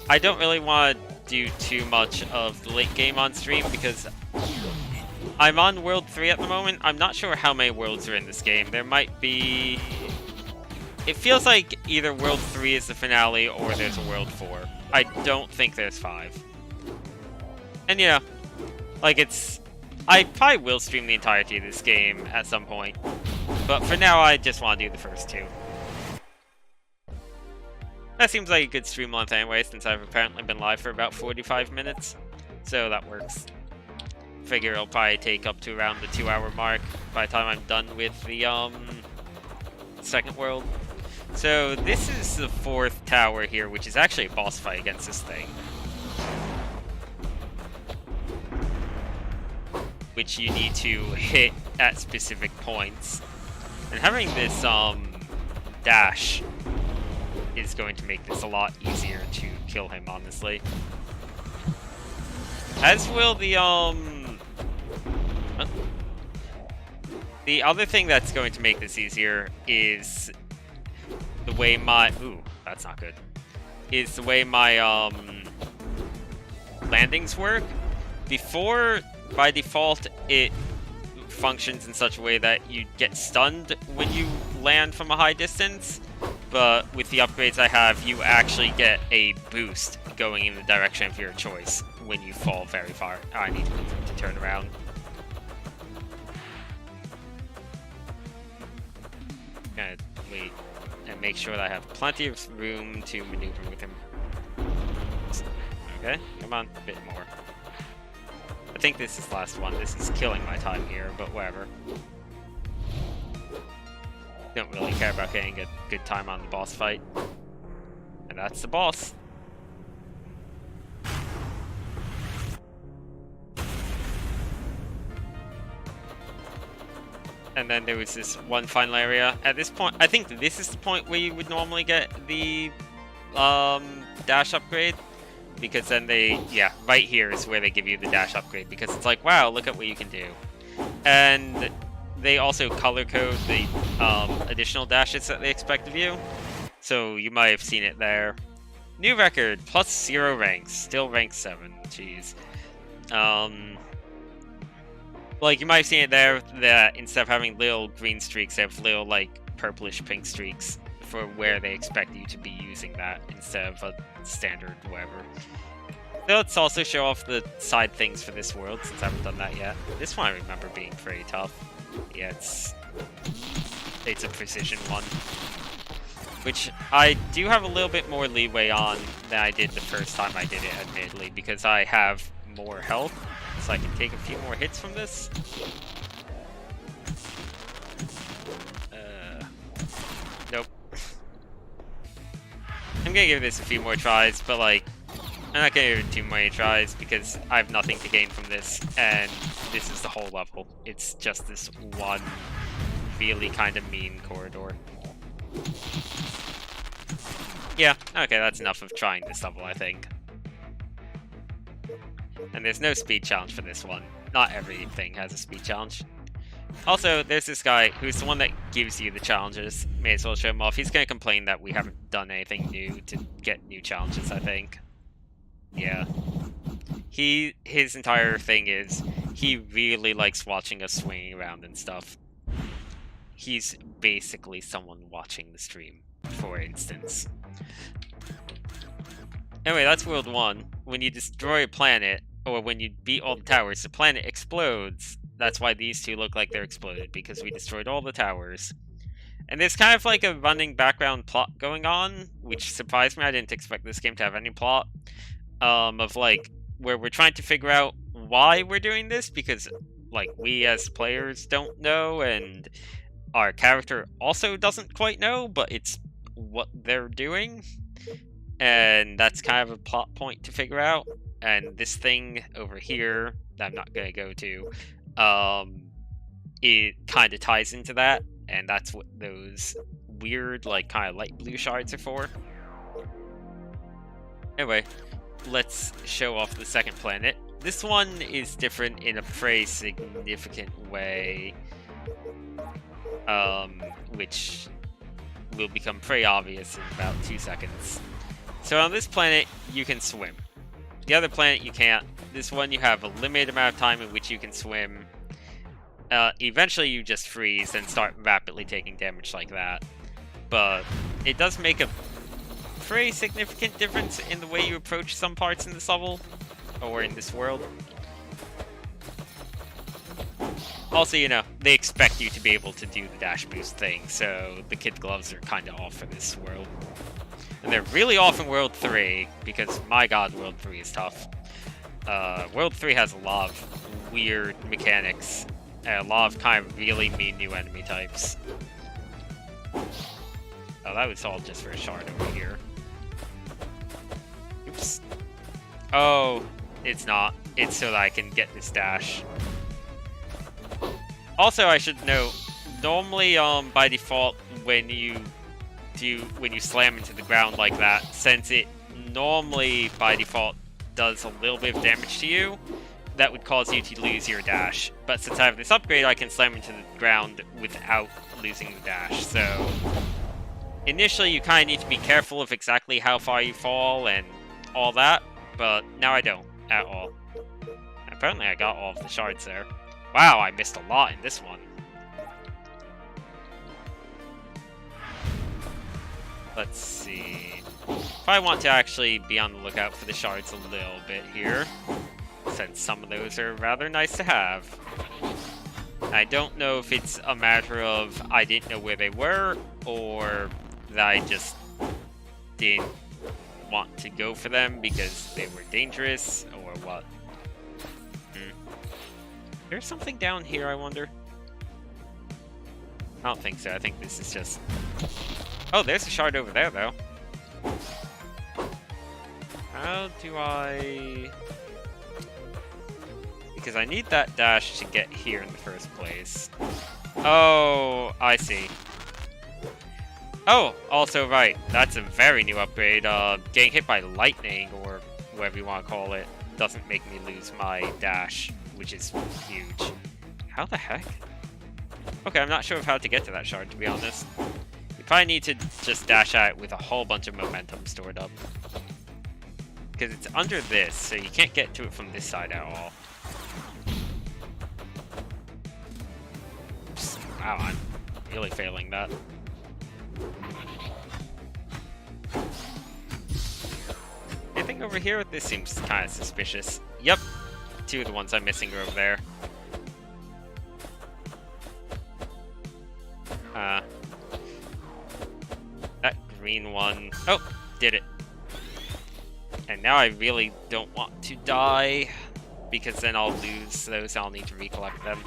I don't really want to do too much of the late game on stream because I'm on World 3 at the moment. I'm not sure how many worlds are in this game. There might be... It feels like either World 3 is the finale or there's a World 4. I don't think there's 5. And yeah, like it's... I probably will stream the entirety of this game at some point. But for now, I just want to do the first two. That seems like a good stream length anyway, since I've apparently been live for about 45 minutes. So that works. Figure it'll probably take up to around the 2-hour mark by the time I'm done with the second world. So this is the 4th tower here, which is actually a boss fight against this thing. Which you need to hit at specific points. And having this dash is going to make this a lot easier to kill him, honestly. As will the other thing that's going to make this easier is the way my... Ooh, that's not good. Is the way my landings work. Before, by default, it functions in such a way that you get stunned when you land from a high distance, but with the upgrades I have, you actually get a boost going in the direction of your choice when you fall very far. Oh, I need to turn around. Gonna wait and make sure that I have plenty of room to maneuver with him. Okay, come on, a bit more. I think this is the last one. This is killing my time here, but whatever. Don't really care about getting a good time on the boss fight. And that's the boss. And then there was this one final area. At this point, I think this is the point where you would normally get the dash upgrade. Because then right here is where they give you the dash upgrade. Because it's like, wow, look at what you can do. And they also color code the additional dashes that they expect of you. So you might have seen it there. New record, +0 ranks. Still rank 7. Jeez. Like, you might have seen it there, that instead of having little green streaks, they have little, like, purplish pink streaks for where they expect you to be using that instead of a standard whatever. So let's also show off the side things for this world, since I haven't done that yet. This one I remember being pretty tough. Yeah, it's a precision one. Which I do have a little bit more leeway on than I did the first time I did it, admittedly, because I have more health, so I can take a few more hits from this. Nope. I'm gonna give this a few more tries, but like, I'm not gonna give it too many tries because I have nothing to gain from this, and this is the whole level. It's just this one really kind of mean corridor. Yeah, okay, that's enough of trying this level, I think. And there's no speed challenge for this one. Not everything has a speed challenge. Also, there's this guy who's the one that gives you the challenges. May as well show him off. He's going to complain that we haven't done anything new to get new challenges, I think. Yeah. His entire thing is, he really likes watching us swinging around and stuff. He's basically someone watching the stream, for instance. Anyway, that's World 1. When you destroy a planet, or when you beat all the towers, the planet explodes. That's why these two look like they're exploded, because we destroyed all the towers. And there's kind of like a running background plot going on, which surprised me. I didn't expect this game to have any plot. Of like, where we're trying to figure out why we're doing this, because like, we as players don't know, and our character also doesn't quite know, but it's what they're doing. And that's kind of a plot point to figure out. And this thing over here that I'm not going to go to, it kind of ties into that. And that's what those weird, like, kind of light blue shards are for. Anyway, let's show off the second planet. This one is different in a pretty significant way, which will become pretty obvious in about 2 seconds. So on this planet, you can swim. The other planet, you can't. This one, you have a limited amount of time in which you can swim. Eventually, you just freeze and start rapidly taking damage like that. But it does make a pretty significant difference in the way you approach some parts in this level, or in this world. Also, you know, they expect you to be able to do the dash boost thing, so the kid gloves are kind of off for this world. And they're really off in World 3, because, my god, World 3 is tough. World 3 has a lot of weird mechanics, and a lot of kind of really mean new enemy types. Oh, that was all just for a shard over here. Oops. Oh, it's not. It's so that I can get this dash. Also, I should note, normally, by default, when you when you slam into the ground like that, since it normally, by default, does a little bit of damage to you, that would cause you to lose your dash. But since I have this upgrade, I can slam into the ground without losing the dash, so... Initially, you kind of need to be careful of exactly how far you fall and all that, but now I don't at all. Apparently, I got all of the shards there. Wow, I missed a lot in this one. Let's see. If I want to actually be on the lookout for the shards a little bit here, since some of those are rather nice to have. I don't know if it's a matter of I didn't know where they were, or that I just didn't want to go for them because they were dangerous, or what. There's something down here, I wonder? I don't think so. I think this is just... Oh, there's a shard over there, though. How do I... Because I need that dash to get here in the first place. Oh, I see. Oh, also right. That's a very new upgrade. Getting hit by lightning, or whatever you want to call it, doesn't make me lose my dash, which is huge. How the heck? Okay, I'm not sure of how to get to that shard, to be honest. You probably need to just dash at it with a whole bunch of momentum stored up. Because it's under this, so you can't get to it from this side at all. Wow, I'm really failing that. Anything over here? This seems kind of suspicious. Yep, two of the ones I'm missing are over there. That green one... Oh, did it. And now I really don't want to die, because then I'll lose those, I'll need to recollect them.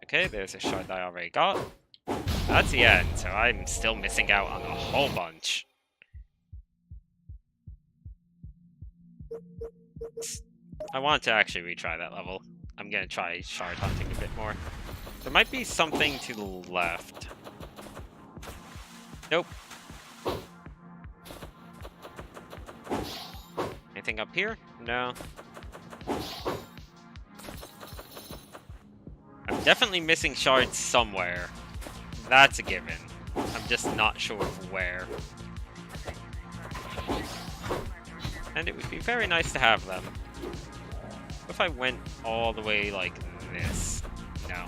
Okay, there's a shard that I already got. That's the end, so I'm still missing out on a whole bunch. I want to actually retry that level. I'm gonna try shard hunting a bit more. There might be something to the left. Nope. Anything up here? No. I'm definitely missing shards somewhere. That's a given. I'm just not sure of where. And it would be very nice to have them. What if I went all the way like this? No.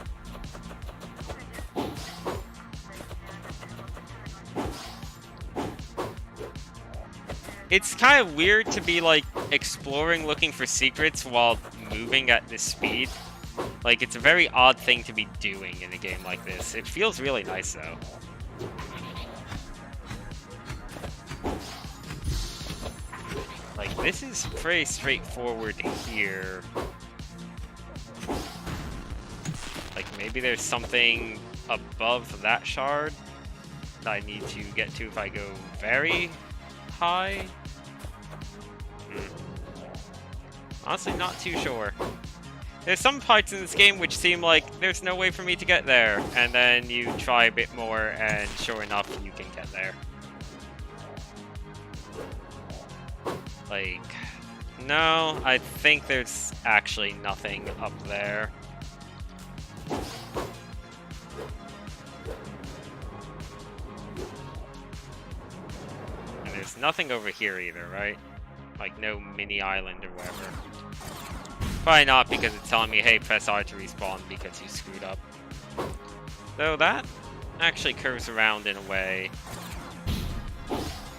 It's kind of weird to be like exploring, looking for secrets while moving at this speed. Like, it's a very odd thing to be doing in a game like this. It feels really nice, though. Like, this is pretty straightforward here. Like, maybe there's something above that shard that I need to get to if I go very high. Honestly, not too sure. There's some parts in this game which seem like there's no way for me to get there, and then you try a bit more, and sure enough, you can get there. Like, no, I think there's actually nothing up there. And there's nothing over here either, right? Like, no mini island or whatever. Probably not, because it's telling me, hey, press R to respawn because you screwed up. Though that actually curves around in a way.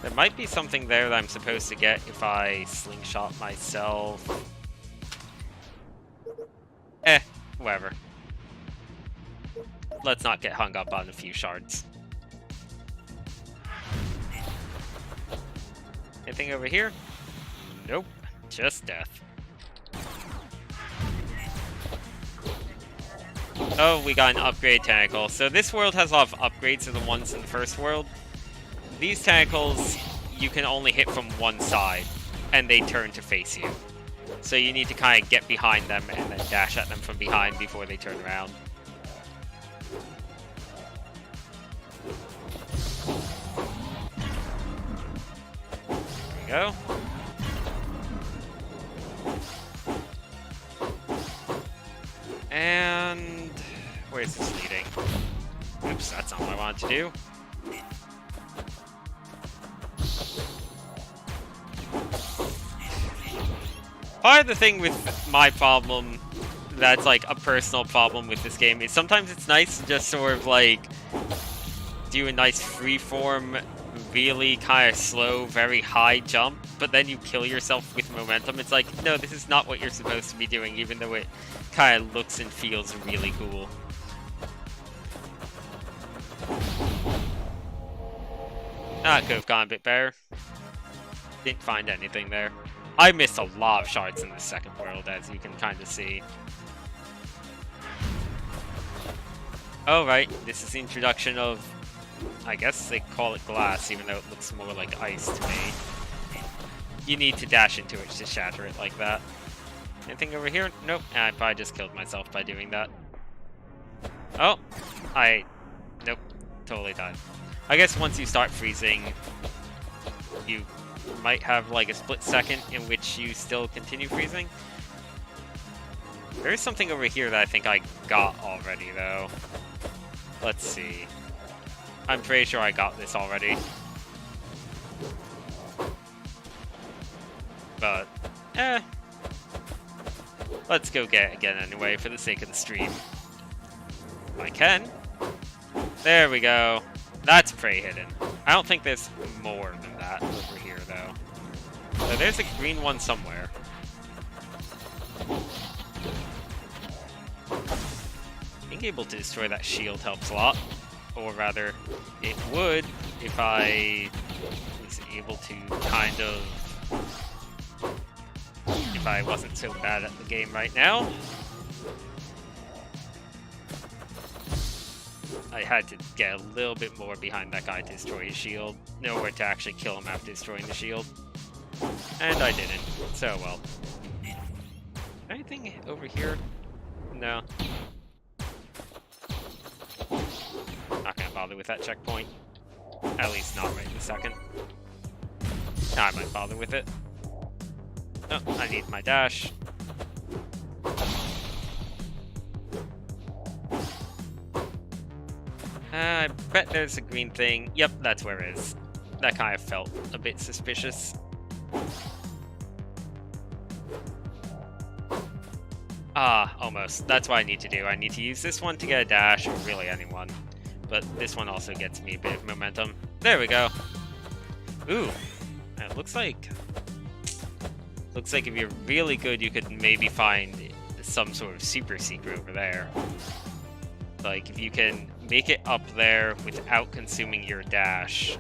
There might be something there that I'm supposed to get if I slingshot myself. Whatever. Let's not get hung up on a few shards. Anything over here? Nope. Just death. Oh, we got an upgrade tentacle. So this world has a lot of upgrades to the ones in the first world. These tentacles, you can only hit from one side, and they turn to face you. So you need to kind of get behind them and then dash at them from behind before they turn around. go. And where's this leading? Oops, that's not what I wanted to do. Part of the thing with my problem, that's like a personal problem with this game, is sometimes it's nice to just sort of like do a nice freeform, really kind of slow, very high jump, but then you kill yourself with momentum. It's like, no, this is not what you're supposed to be doing, even though it kind of looks and feels really cool. Ah, could have gone a bit better. Didn't find anything there. I missed a lot of shards in the second world, as you can kind of see. Oh, right. This is the introduction of, I guess they call it glass, even though it looks more like ice to me. You need to dash into it to shatter it like that. Anything over here? Nope. I probably just killed myself by doing that. Oh! Nope. Totally died. I guess once you start freezing, you might have like a split second in which you still continue freezing. There is something over here that I think I got already, though. Let's see. I'm pretty sure I got this already. But, let's go get it again anyway, for the sake of the stream. If I can. There we go. That's prey hidden. I don't think there's more than that over here, though. So there's a green one somewhere. Being able to destroy that shield helps a lot. Or rather, it would if I was able to kind of... if I wasn't so bad at the game right now. I had to get a little bit more behind that guy to destroy his shield. Nowhere to actually kill him after destroying the shield. And I didn't. So, well. Anything over here? No. Not gonna bother with that checkpoint. At least not right this second. I might bother with it. Oh, I need my dash. I bet there's a green thing. Yep, that's where it is. That kind of felt a bit suspicious. Ah, almost. That's what I need to do. I need to use this one to get a dash, or really anyone. But this one also gets me a bit of momentum. There we go. Ooh. It looks like if you're really good, you could maybe find some sort of super secret over there. Like, if you can make it up there without consuming your dash,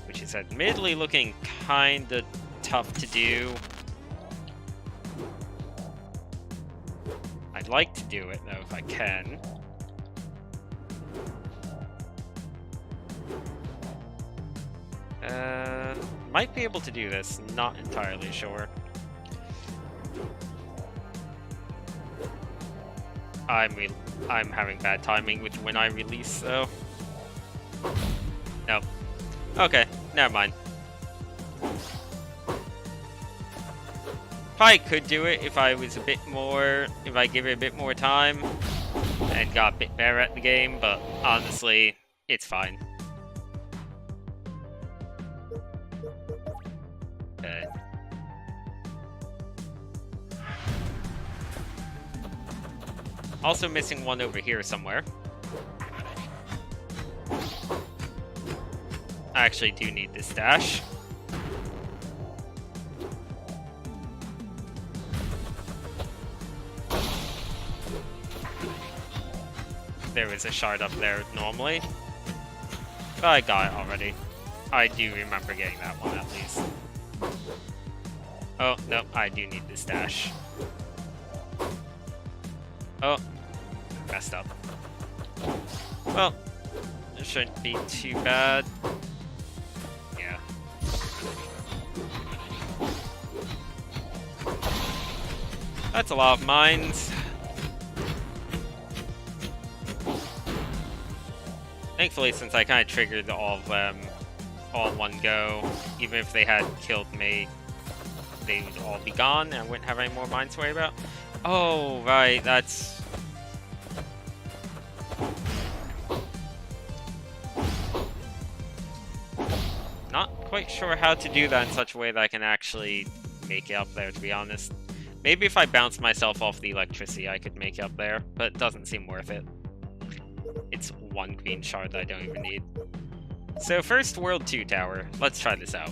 which is admittedly looking kinda tough to do. I'd like to do it, though, if I can. Might be able to do this, not entirely sure. I'm having bad timing with when I release, though. Nope. Okay, never mind. Probably could do it if I was a bit more, if I give it a bit more time and got a bit better at the game, but honestly, it's fine. Okay. Also missing one over here somewhere. I actually do need this dash. There was a shard up there normally. But I got it already. I do remember getting that one at least. Oh, no, I do need this dash. Oh, messed up. Well, it shouldn't be too bad. Yeah. That's a lot of mines. Thankfully, since I kind of triggered all all one go. Even if they had killed me, they would all be gone, and I wouldn't have any more mines to worry about. Oh, right, that's... Not quite sure how to do that in such a way that I can actually make it up there, to be honest. Maybe if I bounce myself off the electricity, I could make it up there, but it doesn't seem worth it. It's one green shard that I don't even need. So first, World 2 tower. Let's try this out.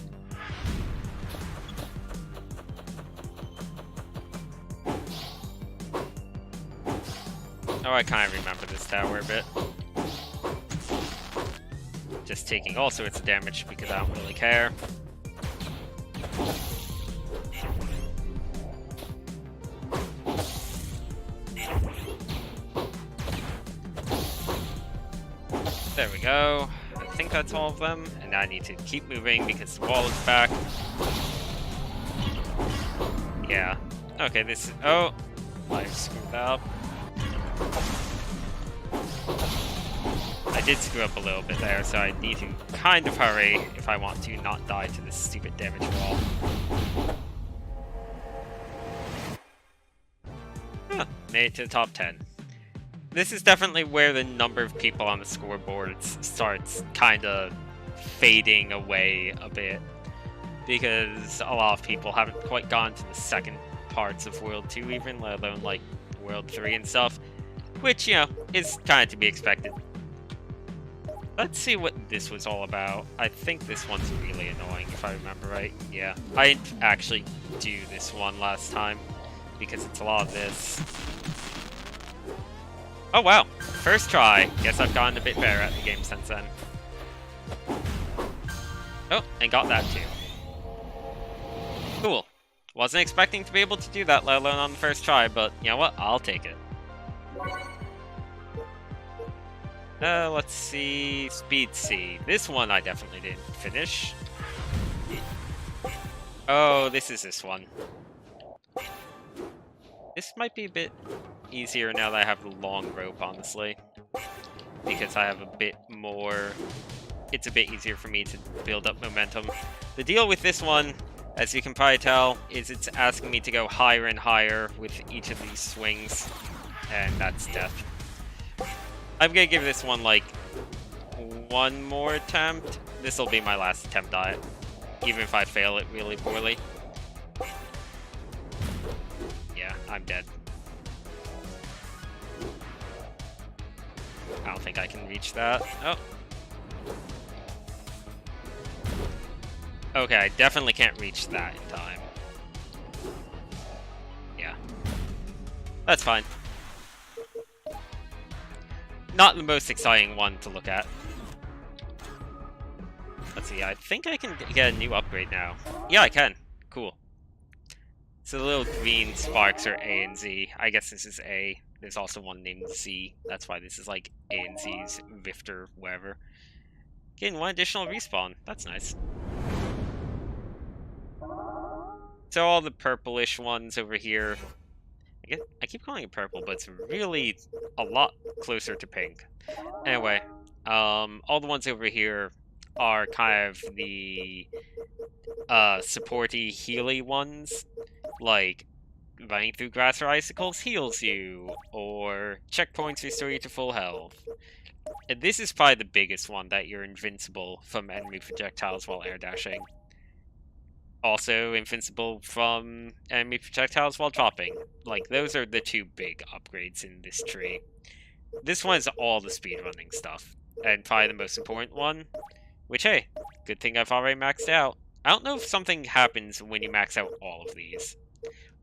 Oh, I kind of remember this tower a bit. Just taking all sorts of damage because I don't really care. There we go. I think that's all of them. And now I need to keep moving because the wall is back. Yeah. Okay, this is... Oh! I screwed that up. I did screw up a little bit there, so I need to kind of hurry if I want to not die to this stupid damage wall. Huh, made it to the top 10. This is definitely where the number of people on the scoreboards starts kind of fading away a bit, because a lot of people haven't quite gone to the second parts of World 2 even, let alone like World 3 and stuff, which, you know, is kind of to be expected. Let's see what this was all about. I think this one's really annoying, if I remember right. Yeah, I didn't actually do this one last time, because it's a lot of this. Oh wow, first try. Guess I've gotten a bit better at the game since then. Oh, and got that too. Cool. Wasn't expecting to be able to do that, let alone on the first try, but you know what? I'll take it. Let's see... Speed C. This one I definitely didn't finish. Oh, this is this one. This might be a bit easier now that I have the long rope, honestly. Because I have a bit more... It's a bit easier for me to build up momentum. The deal with this one, as you can probably tell, is it's asking me to go higher and higher with each of these swings. And that's death. I'm gonna give this one, like, one more attempt. This'll be my last attempt at it, even if I fail it really poorly. Yeah, I'm dead. I don't think I can reach that. Oh. Okay, I definitely can't reach that in time. Yeah. That's fine. Not the most exciting one to look at. Let's see, I think I can get a new upgrade now. Yeah, I can. Cool. So the little green sparks are A and Z. I guess this is A. There's also one named Z. That's why this is like A and Z's Rifter, wherever. Getting one additional respawn. That's nice. So all the purplish ones over here. I keep calling it purple, but it's really a lot closer to pink. Anyway, all the ones over here are kind of the supporty, healy ones, like running through grass or icicles heals you, or checkpoints restore you to full health. And this is probably the biggest one, that you're invincible from enemy projectiles while air dashing. Also invincible from enemy projectiles while dropping. Like, those are the two big upgrades in this tree. This one is all the speedrunning stuff, and probably the most important one, which, hey, good thing I've already maxed out. I don't know if something happens when you max out all of these.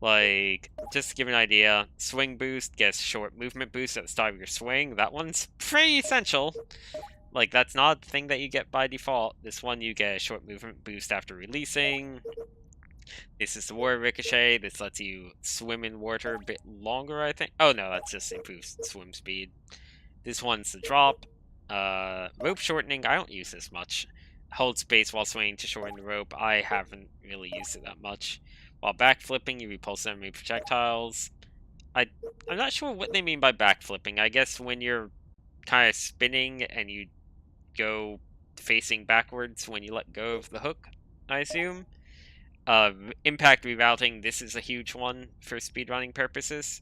Like, just to give an idea, swing boost gets short movement boost at the start of your swing. That one's pretty essential. Like, that's not a thing that you get by default. This one, you get a short movement boost after releasing. This is the water ricochet. This lets you swim in water a bit longer, I think. Oh, no, that's just improves swim speed. This one's the drop. Rope shortening, I don't use this much. Hold space while swinging to shorten the rope. I haven't really used it that much. While backflipping, you repulse enemy projectiles. I'm not sure what they mean by backflipping. I guess when you're kind of spinning and you go facing backwards when you let go of the hook, I assume. Impact rerouting, this is a huge one for speedrunning purposes.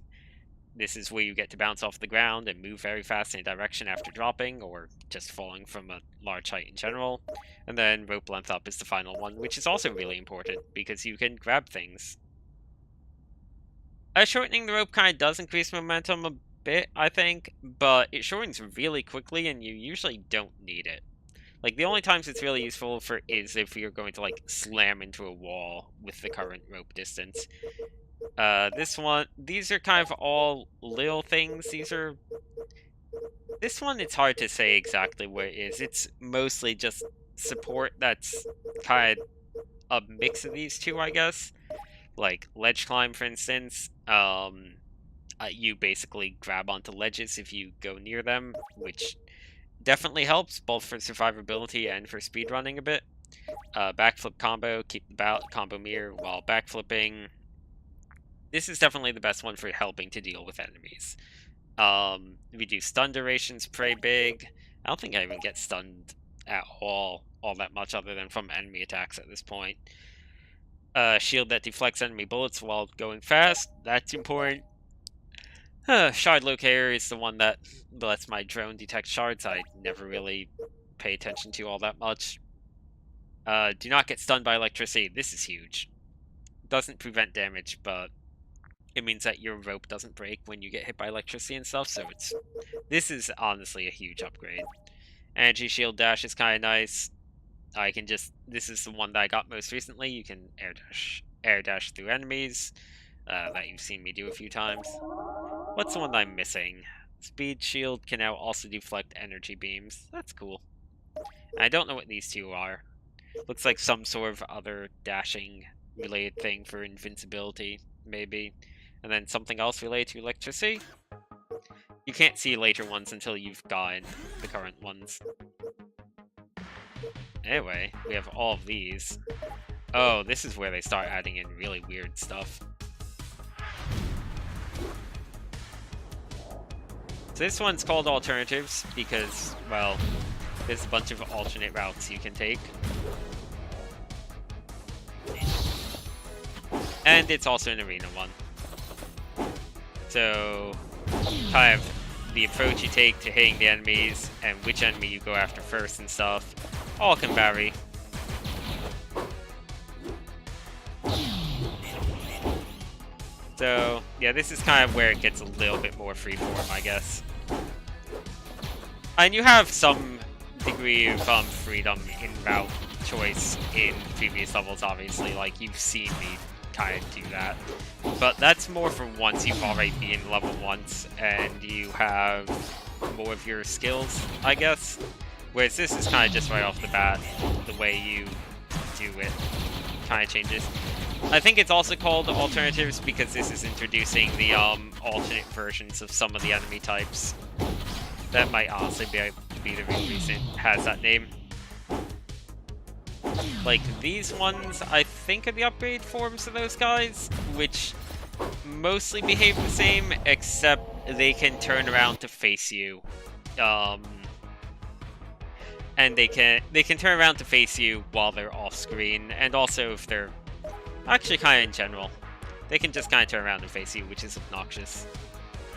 This is where you get to bounce off the ground and move very fast in a direction after dropping, or just falling from a large height in general. And then rope length up is the final one, which is also really important, because you can grab things. Shortening the rope kind of does increase momentum a bit, I think, but it shortens really quickly, and you usually don't need it. Like, the only times it's really useful for is if you're going to, like, slam into a wall with the current rope distance. These are kind of all little things. This one, it's hard to say exactly what it is. It's mostly just support that's kind of a mix of these two, I guess. Like, ledge climb, for instance. You basically grab onto ledges if you go near them, which definitely helps, both for survivability and for speedrunning a bit. Backflip combo, keep the combo mirror while backflipping. This is definitely the best one for helping to deal with enemies. Reduce stun durations pretty big. I don't think I even get stunned at all that much other than from enemy attacks at this point. Shield that deflects enemy bullets while going fast. That's important. Shard locator is the one that lets my drone detect shards. I never really pay attention to all that much. Do not get stunned by electricity. This is huge. Doesn't prevent damage, but it means that your rope doesn't break when you get hit by electricity and stuff, so this is honestly a huge upgrade. Energy shield dash is kind of nice. This is the one that I got most recently. You can air dash through enemies, that you've seen me do a few times. What's the one that I'm missing? Speed shield can now also deflect energy beams. That's cool. I don't know what these two are. Looks like some sort of other dashing related thing for invincibility, maybe. And then something else related to electricity. You can't see later ones until you've gotten the current ones. Anyway, we have all of these. Oh, this is where they start adding in really weird stuff. So this one's called alternatives because, well, there's a bunch of alternate routes you can take. And it's also an arena one. So, kind of the approach you take to hitting the enemies and which enemy you go after first and stuff, all can vary. So, yeah, this is kind of where it gets a little bit more freeform, I guess. And you have some degree of freedom in route choice in previous levels, obviously. Like, you've seen me kind of do that. But that's more for once you've already been level once and you have more of your skills, I guess. Whereas this is kind of just right off the bat, the way you do it kind of changes. I think it's also called alternatives because this is introducing the alternate versions of some of the enemy types. That might honestly be the reason it has that name. Like, these ones, I think, are the upgrade forms of those guys, which mostly behave the same, except they can turn around to face you. And they can turn around to face you while they're off screen, and also if they're actually kind of in general, they can just kind of turn around and face you, which is obnoxious.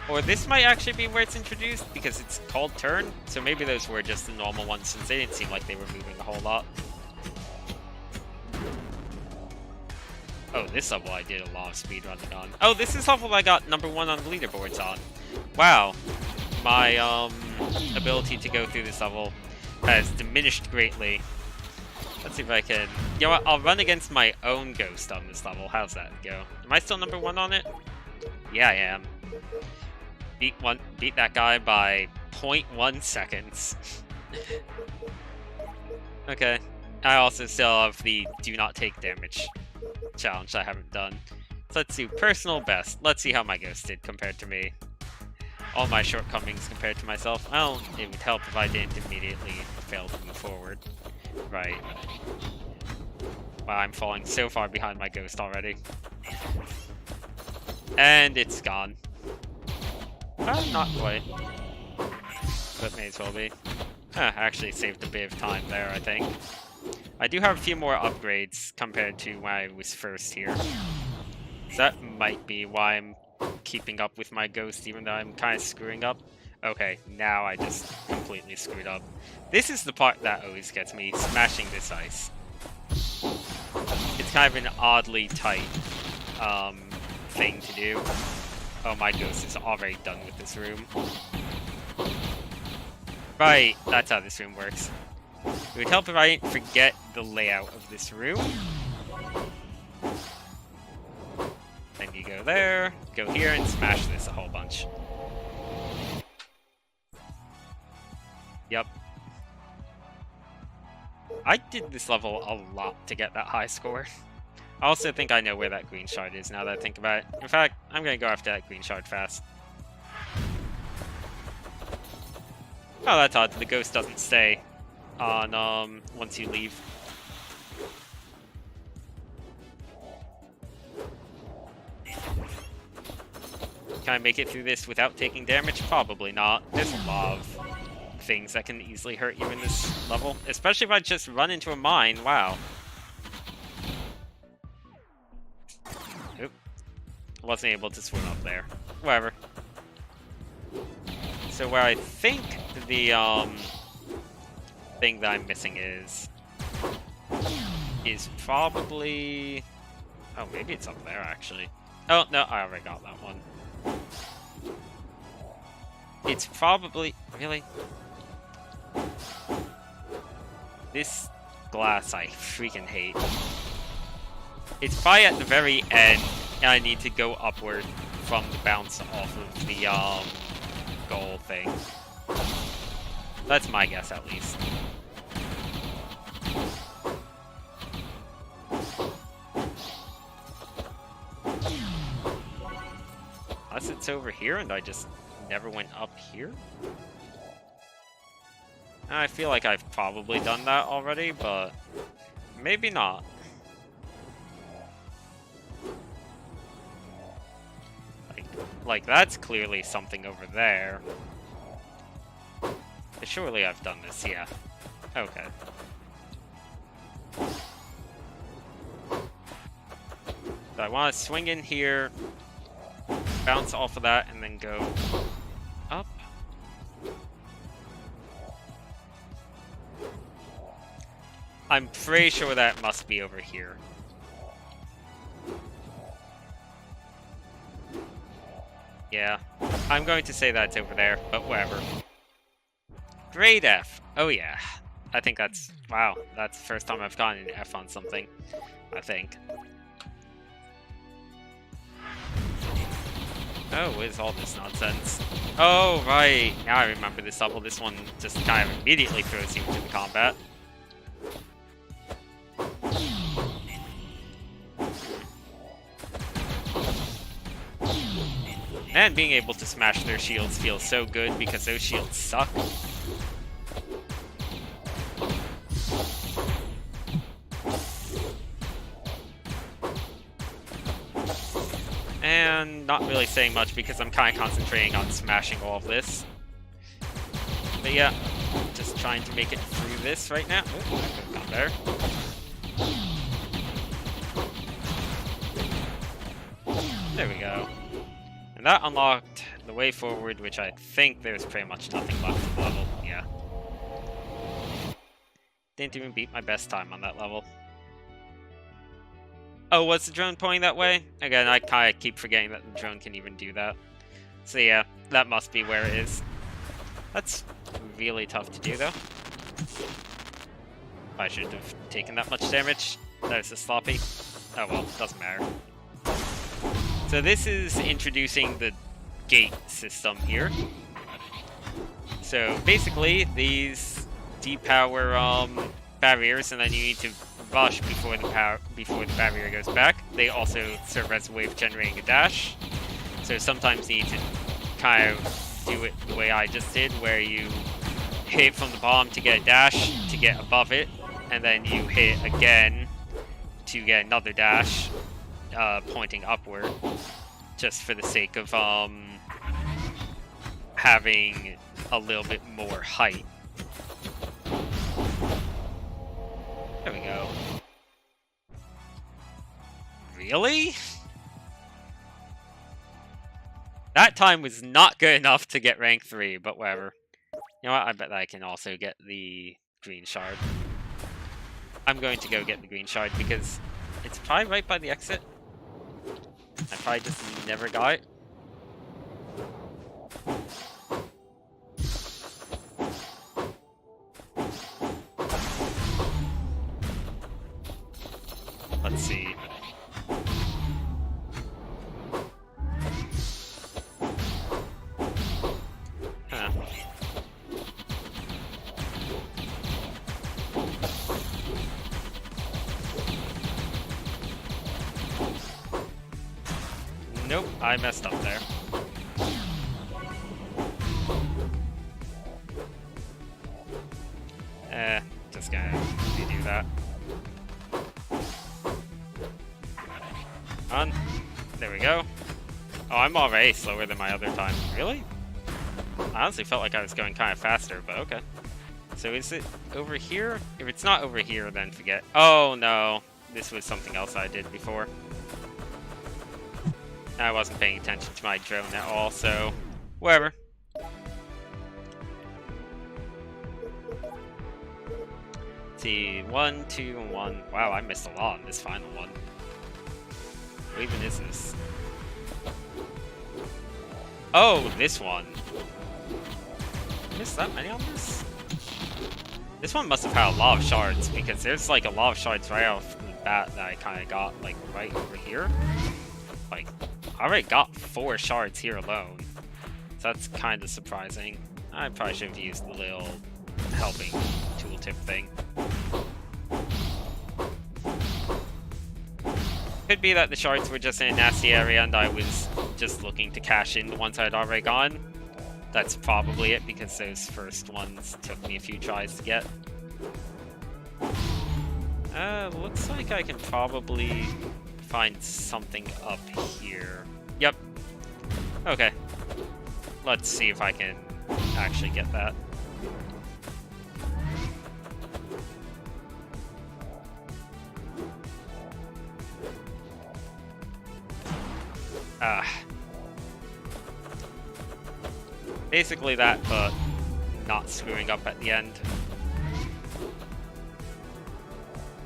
Or this might actually be where it's introduced, because it's called turn, so maybe those were just the normal ones, since they didn't seem like they were moving a whole lot. Oh, this level I did a lot of speedrunning on. Oh, this is level I got #1 on the leaderboards on. Wow. My ability to go through this level has diminished greatly. Let's see if I can... You know what? I'll run against my own ghost on this level. How's that go? Am I still #1 on it? Yeah, I am. Beat that guy by 0.1 seconds. Okay. I also still have the do not take damage challenge I haven't done. So let's do personal best. Let's see how my ghost did compared to me. All my shortcomings compared to myself. Well, it would help if I didn't immediately fail to move forward. Right. Wow, I'm falling so far behind my ghost already. And it's gone. Well, not quite. But may as well be. Actually saved a bit of time there, I think. I do have a few more upgrades compared to when I was first here. So that might be why I'm keeping up with my ghost, even though I'm kind of screwing up. Okay, now I just completely screwed up. This is the part that always gets me, smashing this ice. It's kind of an oddly tight thing to do. Oh, my ghost is already done with this room. Right, that's how this room works. It would help if I didn't forget the layout of this room. Then you go there, go here, and smash this a whole bunch. Yep. I did this level a lot to get that high score. I also think I know where that green shard is now that I think about it. In fact, I'm gonna go after that green shard fast. Oh, that's odd. The ghost doesn't stay on once you leave. Can I make it through this without taking damage? Probably not. There's a lot of things that can easily hurt you in this level, especially if I just run into a mine. Wow. Oop. Wasn't able to swim up there. Whatever. So where I think the thing that I'm missing is probably... Oh, maybe it's up there, actually. Oh, no, I already got that one. It's probably... Really? This glass I freaking hate. It's probably at the very end, and I need to go upward from the bounce off of the goal thing. That's my guess, at least. Unless it's over here and I just never went up here? I feel like I've probably done that already, but maybe not. Like that's clearly something over there. Surely I've done this, yeah. Okay. So I want to swing in here, bounce off of that, and then go up. I'm pretty sure that must be over here. Yeah, I'm going to say that's over there, but whatever. Grade F. Oh yeah. I think that's... Wow, that's the first time I've gotten an F on something. I think. Oh, what is all this nonsense? Oh, right. Now I remember this level. This one just kind of immediately throws you into the combat. And being able to smash their shields feels so good because those shields suck. And not really saying much because I'm kind of concentrating on smashing all of this. But yeah, just trying to make it through this right now. Oh, that could have gone better. There we go. And that unlocked the way forward, which I think there's pretty much nothing left of the level. Yeah. Didn't even beat my best time on that level. Oh, was the drone pointing that way? Again, I kind of keep forgetting that the drone can even do that. So yeah, that must be where it is. That's really tough to do, though. I shouldn't have taken that much damage. That was a sloppy. Oh well, doesn't matter. So this is introducing the gate system here. So basically, these depower barriers, and then you need to rush before the barrier goes back. They also serve as a way of generating a dash. So sometimes you need to kind of do it the way I just did, where you hit from the bottom to get a dash to get above it, and then you hit again to get another dash pointing upward, just for the sake of having a little bit more height. we go. Really? That time was not good enough to get rank 3, but whatever. You know what? I bet I can also get the green shard. I'm going to go get the green shard because it's probably right by the exit. I probably just never got it. Let's see. Huh. Nope, I messed up there. Just gonna redo that. On. There we go. Oh, I'm already slower than my other time. Really? I honestly felt like I was going kind of faster, but okay. So is it over here? If it's not over here, then forget. Oh, no. This was something else I did before. I wasn't paying attention to my drone at all, so whatever. Let's see, 1, 2, and 1. Wow, I missed a lot on this final one. What even is this? Oh, this one. I missed that many on this? This one must have had a lot of shards, because there's like a lot of shards right off the bat that I kind of got like right over here. Like, I already got 4 shards here alone. So that's kind of surprising. I probably should have used the little helping tooltip thing. Could be that the shards were just in a nasty area and I was just looking to cash in the ones I'd already gotten. That's probably it, because those first ones took me a few tries to get. Looks like I can probably find something up here. Yep. Okay. Let's see if I can actually get that. Basically that, but not screwing up at the end.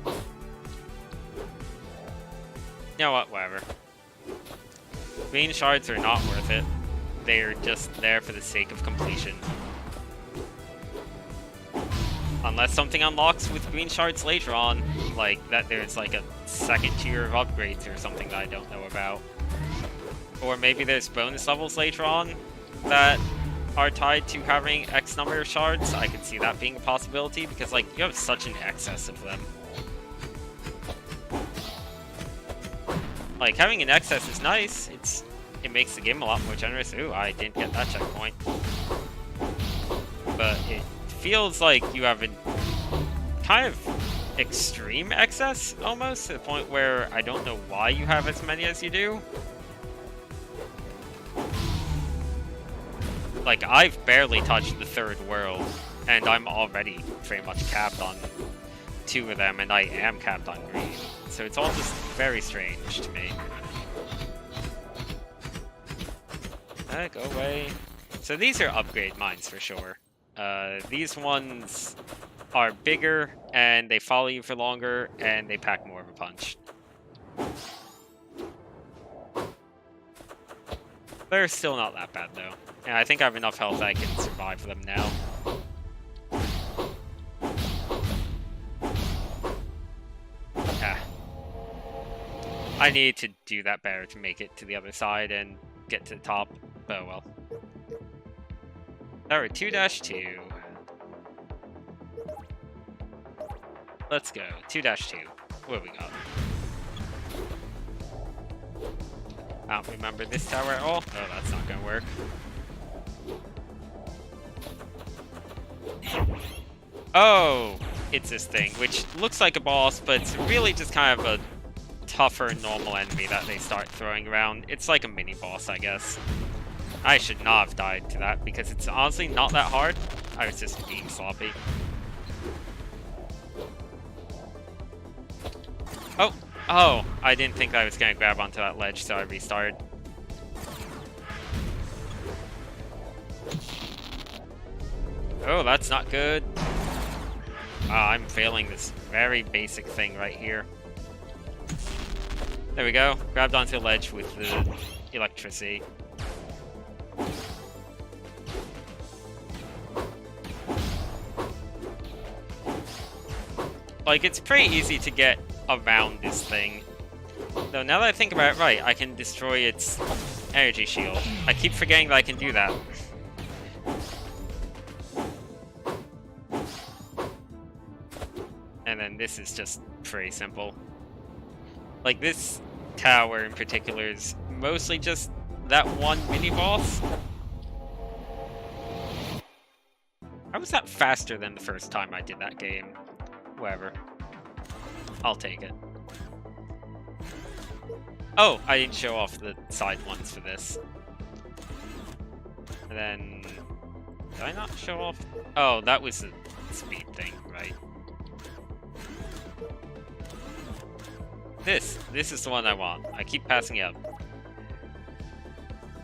You know what, whatever. Green shards are not worth it. They're just there for the sake of completion. Unless something unlocks with green shards later on, like that there's like a second tier of upgrades or something that I don't know about. Or maybe there's bonus levels later on that are tied to having X number of shards. I could see that being a possibility, because like you have such an excess of them. Like having an excess is nice. It makes the game a lot more generous. Ooh, I didn't get that checkpoint. But it feels like you have a kind of extreme excess almost, to the point where I don't know why you have as many as you do. Like, I've barely touched the third world, and I'm already pretty much capped on 2 of them, and I am capped on green. So it's all just very strange to me. Go away. So these are upgrade mines for sure. These ones are bigger, and they follow you for longer, and they pack more of a punch. They're still not that bad, though. And I think I have enough health that I can survive them now. Ah. I need to do that better to make it to the other side and get to the top. Oh well. Alright, 2-2. Let's go. 2-2. What do we got? I don't remember this tower at all. Oh, that's not gonna work. Oh, it's this thing, which looks like a boss, but it's really just kind of a tougher normal enemy that they start throwing around. It's like a mini boss, I guess. I should not have died to that, because it's honestly not that hard. I was just being sloppy. Oh, I didn't think I was gonna grab onto that ledge, so I restarted. Oh, that's not good. I'm failing this very basic thing right here. There we go. Grabbed onto the ledge with the electricity. Like, it's pretty easy to get around this thing. Though, now that I think about it, right, I can destroy its energy shield. I keep forgetting that I can do that. And then this is just pretty simple. Like, this tower in particular is mostly just that one mini-boss. How was that faster than the first time I did that game? Whatever. I'll take it. Oh, I didn't show off the side ones for this. And then... Did I not show off? Oh, that was the speed thing, right? This is the one I want. I keep passing it up.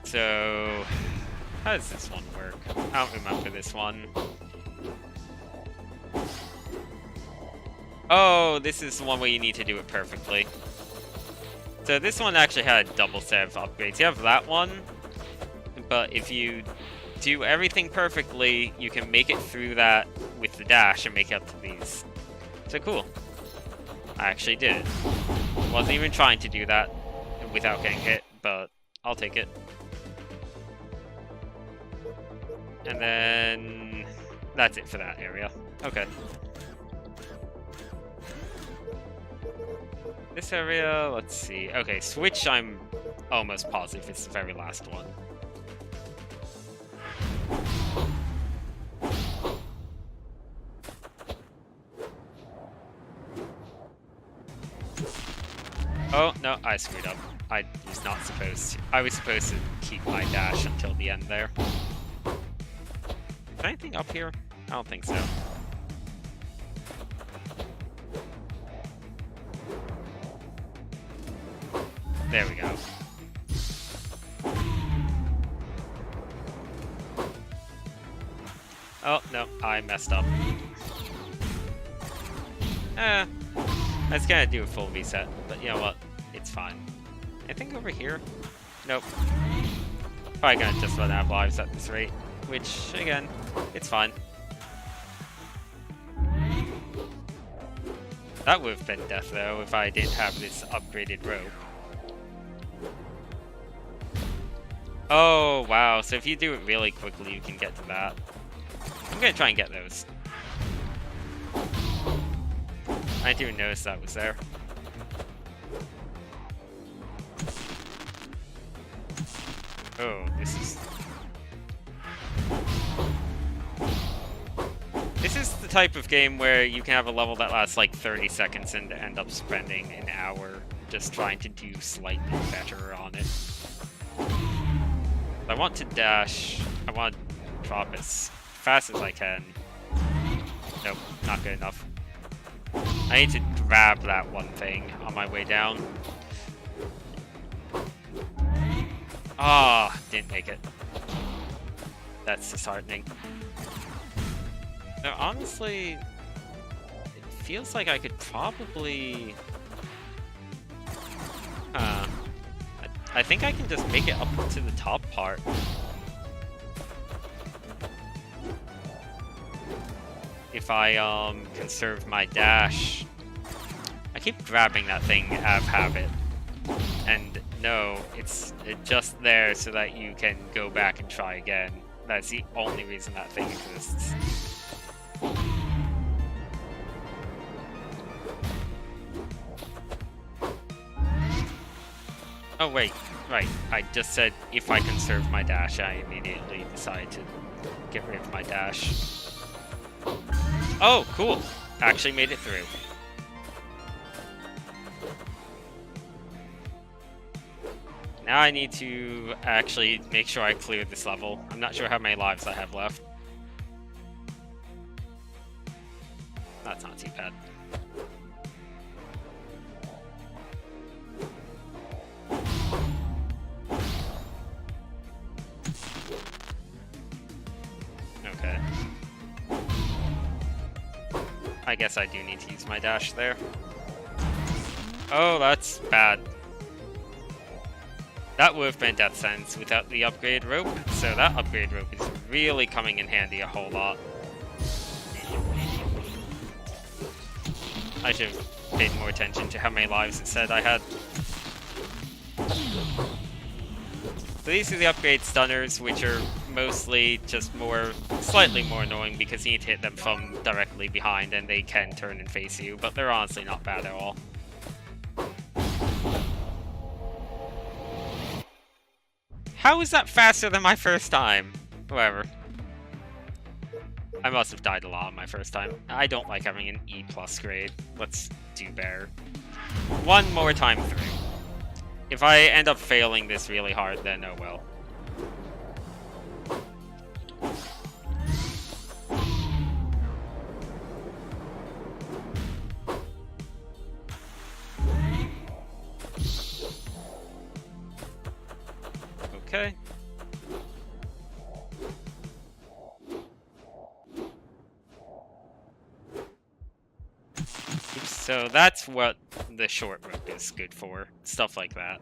So... How does this one work? I don't remember this one. Oh, this is the one where you need to do it perfectly. So this one actually had a double set of upgrades. You have that one, but if you do everything perfectly, you can make it through that with the dash and make it up to these. So cool. I actually did it. Wasn't even trying to do that without getting hit, but I'll take it. And then that's it for that area. Okay. This area, let's see. Okay, switch, I'm almost positive it's the very last one. Oh, no, I screwed up. I was not supposed to. I was supposed to keep my dash until the end there. Is anything up here? I don't think so. There we go. Oh, no, I messed up. I was gonna do a full reset, but you know what? It's fine. Anything over here? Nope. Probably gonna just run out of lives at this rate, which, again, it's fine. That would have been death, though, if I didn't have this upgraded rope. Oh, wow. So if you do it really quickly, you can get to that. I'm gonna try and get those. I didn't even notice that was there. Oh, this is... This is the type of game where you can have a level that lasts like 30 seconds and end up spending an hour just trying to do slightly better on it. I want to dash. I want to drop as fast as I can. Nope, not good enough. I need to grab that one thing on my way down. Ah, didn't make it. That's disheartening. No, honestly, it feels like I could probably... I think I can just make it up to the top part. If I, conserve my dash. I keep grabbing that thing out of habit. And no, it's just there so that you can go back and try again. That's the only reason that thing exists. Oh wait, right, I just said if I conserve my dash, I immediately decide to get rid of my dash. Oh, cool! Actually made it through. Now I need to actually make sure I clear this level. I'm not sure how many lives I have left. That's not too bad. Okay. I guess I do need to use my dash there. Oh, that's bad. That would have been death sentence without the upgrade rope, so that upgrade rope is really coming in handy a whole lot. I should have paid more attention to how many lives it said I had. So these are the upgrade stunners, which are mostly just slightly more annoying because you need to hit them from directly behind and they can turn and face you, but they're honestly not bad at all. How is that faster than my first time? Whatever. I must have died a lot on my first time. I don't like having an E+ grade. Let's do better. One more time through. If I end up failing this really hard, then oh well. Okay. So that's what the short rope is good for. Stuff like that.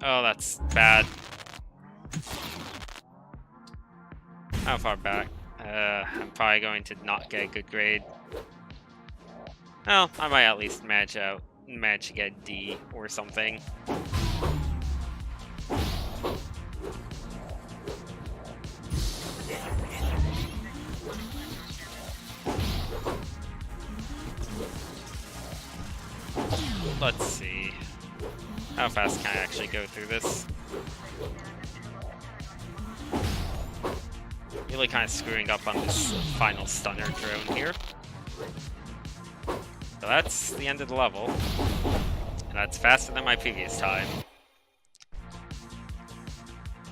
Oh, that's bad. How far back? I'm probably going to not get a good grade. Well, I might at least manage to get D or something. Let's see. How fast can I actually go through this? Really kind of screwing up on this final stunner drone here. So that's the end of the level. And that's faster than my previous time.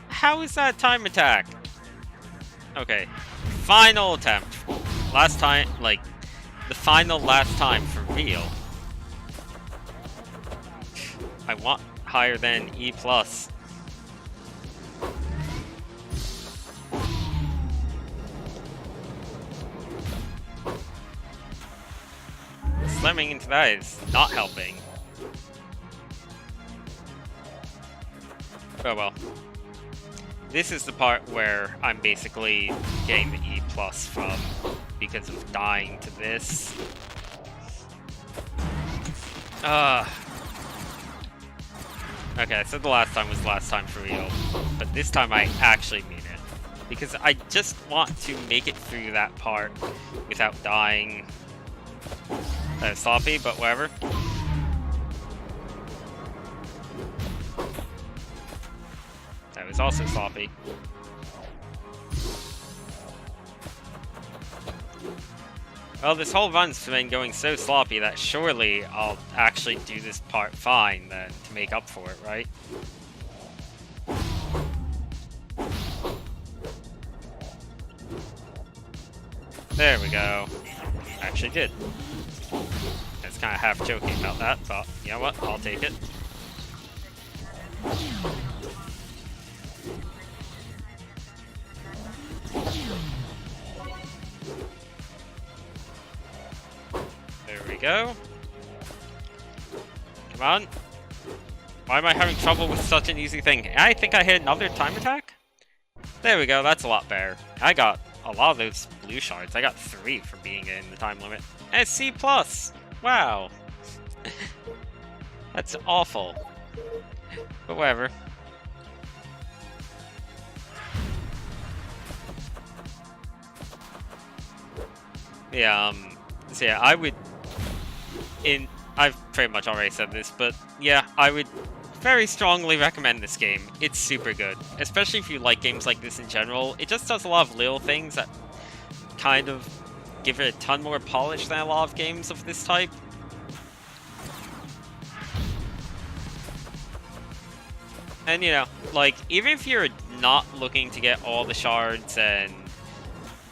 How is that time attack? Okay. Final attempt. Last time, like, the final last time for real. I want higher than E+. Slamming into that is not helping. Oh well. This is the part where I'm basically getting the E+ from because of dying to this. Okay, I said the last time was the last time for real, but this time I actually mean it. Because I just want to make it through that part without dying. That was sloppy, but whatever. That was also sloppy. Well, this whole run's been going so sloppy that surely I'll actually do this part fine then to make up for it, right? There we go. Actually did. I was kind of half joking about that, but you know what? I'll take it. There we go. Come on. Why am I having trouble with such an easy thing? I think I hit another time attack? There we go, that's a lot better. I got a lot of those blue shards. I got 3 for being in the time limit. And it's C+! Wow. That's awful. But whatever. Yeah, so yeah, I would... I've pretty much already said this, but yeah, I would very strongly recommend this game. It's super good, especially if you like games like this in general. It just does a lot of little things that kind of give it a ton more polish than a lot of games of this type. And you know, like, even if you're not looking to get all the shards and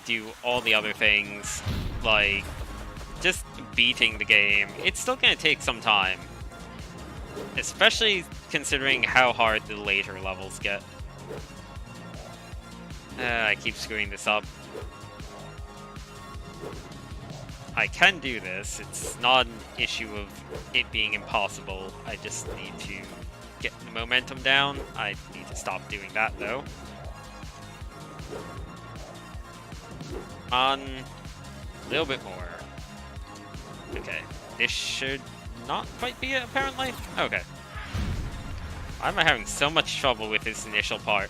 do all the other things, like, just beating the game, it's still gonna take some time. Especially considering how hard the later levels get. I keep screwing this up. I can do this. It's not an issue of it being impossible. I just need to get the momentum down. I need to stop doing that, though. On a little bit more. Okay. This should not quite be it, apparently. Okay. Why am I having so much trouble with this initial part?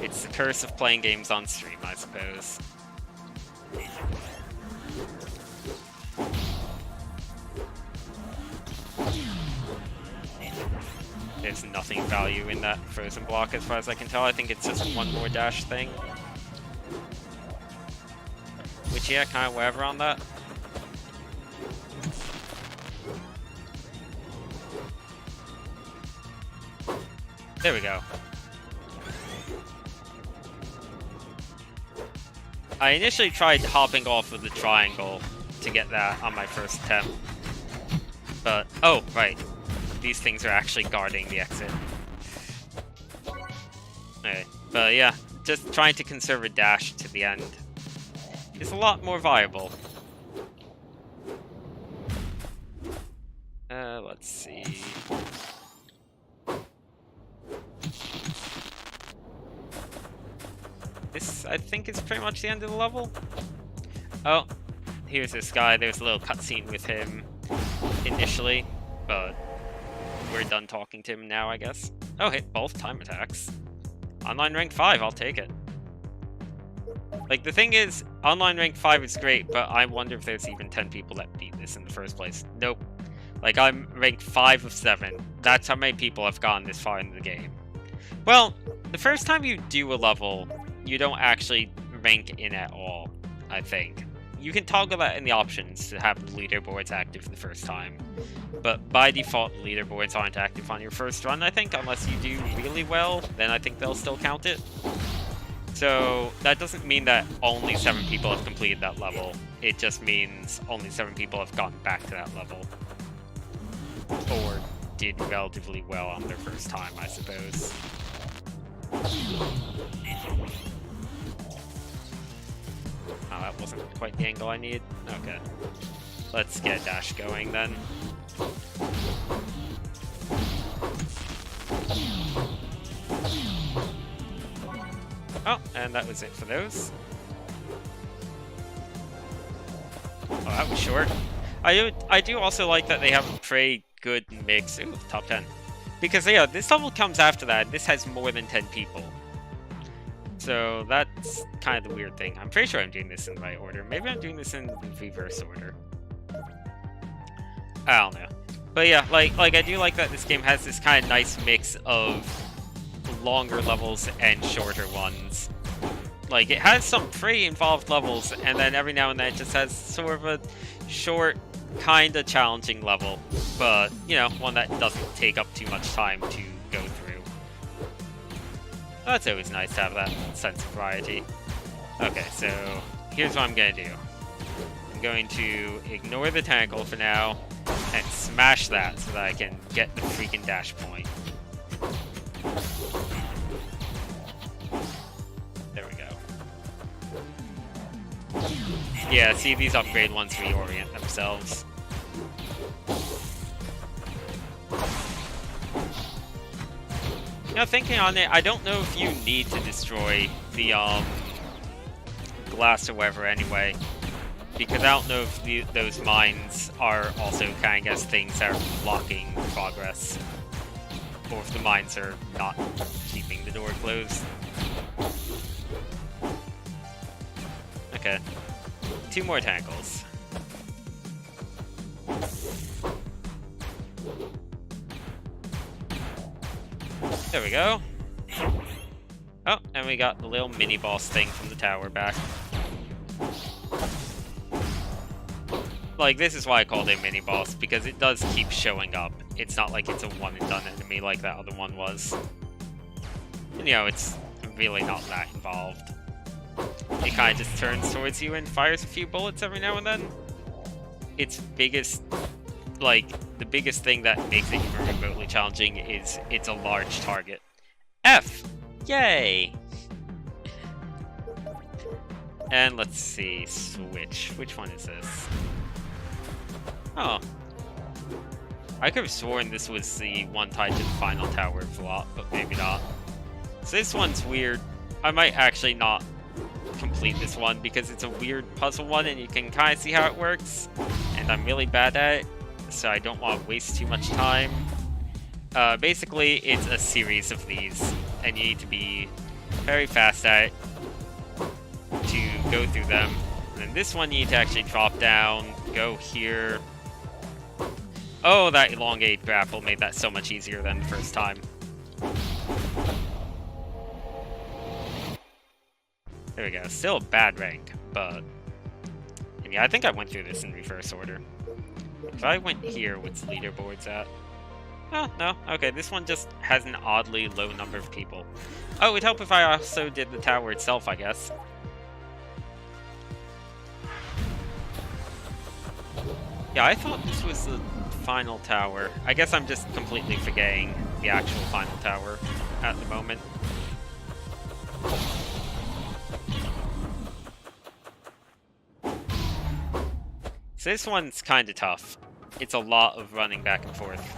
It's the curse of playing games on stream, I suppose. There's nothing value in that frozen block as far as I can tell. I think it's just one more dash thing. Which, yeah, kind of whatever on that. There we go. I initially tried hopping off of the triangle to get that on my first attempt. But, oh, right. These things are actually guarding the exit. Okay, but yeah, just trying to conserve a dash to the end is a lot more viable. Let's see. This, I think, is pretty much the end of the level. Oh, here's this guy. There's a little cutscene with him initially, but we're done talking to him now, I guess. Oh, hit both time attacks. Online rank 5, I'll take it. Like, the thing is, online rank 5 is great, but I wonder if there's even 10 people that beat this in the first place. Nope. Like, I'm ranked 5 of 7. That's how many people have gone this far in the game. Well, the first time you do a level, you don't actually rank in at all, I think. You can toggle that in the options to have the leaderboards active the first time. But by default, the leaderboards aren't active on your first run, I think, unless you do really well, then I think they'll still count it. So that doesn't mean that only 7 people have completed that level. It just means only 7 people have gotten back to that level. Or did relatively well on their first time, I suppose. Oh, that wasn't quite the angle I needed. Okay. Let's get dash going then. Oh, and that was it for those. Oh, that was short. I do also like that they have a pretty good mix. Ooh, top 10. Because, yeah, this level comes after that. This has more than 10 people. So that's kind of the weird thing. I'm pretty sure I'm doing this in the right order. Maybe I'm doing this in the reverse order. I don't know. But yeah, like I do like that this game has this kind of nice mix of longer levels and shorter ones. Like, it has some pretty involved levels, and then every now and then it just has sort of a short, kind of challenging level. But, you know, one that doesn't take up too much time to go through. That's always nice to have that sense of variety. Okay, so here's what I'm going to do. I'm going to ignore the tentacle for now and smash that so that I can get the freaking dash point. There we go. Yeah, see, these upgrade ones reorient themselves. Now, thinking on it, I don't know if you need to destroy the glass or whatever anyway, because I don't know if those mines are also kind of, guess, things that are blocking progress, or if the mines are not keeping the door closed. Okay, 2 more tentacles. There we go. Oh, and we got the little mini-boss thing from the tower back. Like, this is why I called it a mini-boss, because it does keep showing up. It's not like it's a one-and-done enemy like that other one was. And, you know, it's really not that involved. It kind of just turns towards you and fires a few bullets every now and then. Its biggest like, the biggest thing that makes it even remotely challenging is it's a large target. F! Yay! And let's see, switch. Which one is this? Oh. I could have sworn this was the one tied to the final tower flop, but maybe not. So this one's weird. I might actually not complete this one because it's a weird puzzle one and you can kind of see how it works. And I'm really bad at it, so I don't want to waste too much time. Basically, it's a series of these, and you need to be very fast at it to go through them. And then this one you need to actually drop down, go here. Oh, that elongated grapple made that so much easier than the first time. There we go. Still a bad rank, but... And yeah, I think I went through this in reverse order. If I went here, what's leaderboards at? Oh, no. Okay, this one just has an oddly low number of people. Oh, it'd help if I also did the tower itself, I guess. Yeah, I thought this was the final tower. I guess I'm just completely forgetting the actual final tower at the moment. So this one's kind of tough. It's a lot of running back and forth.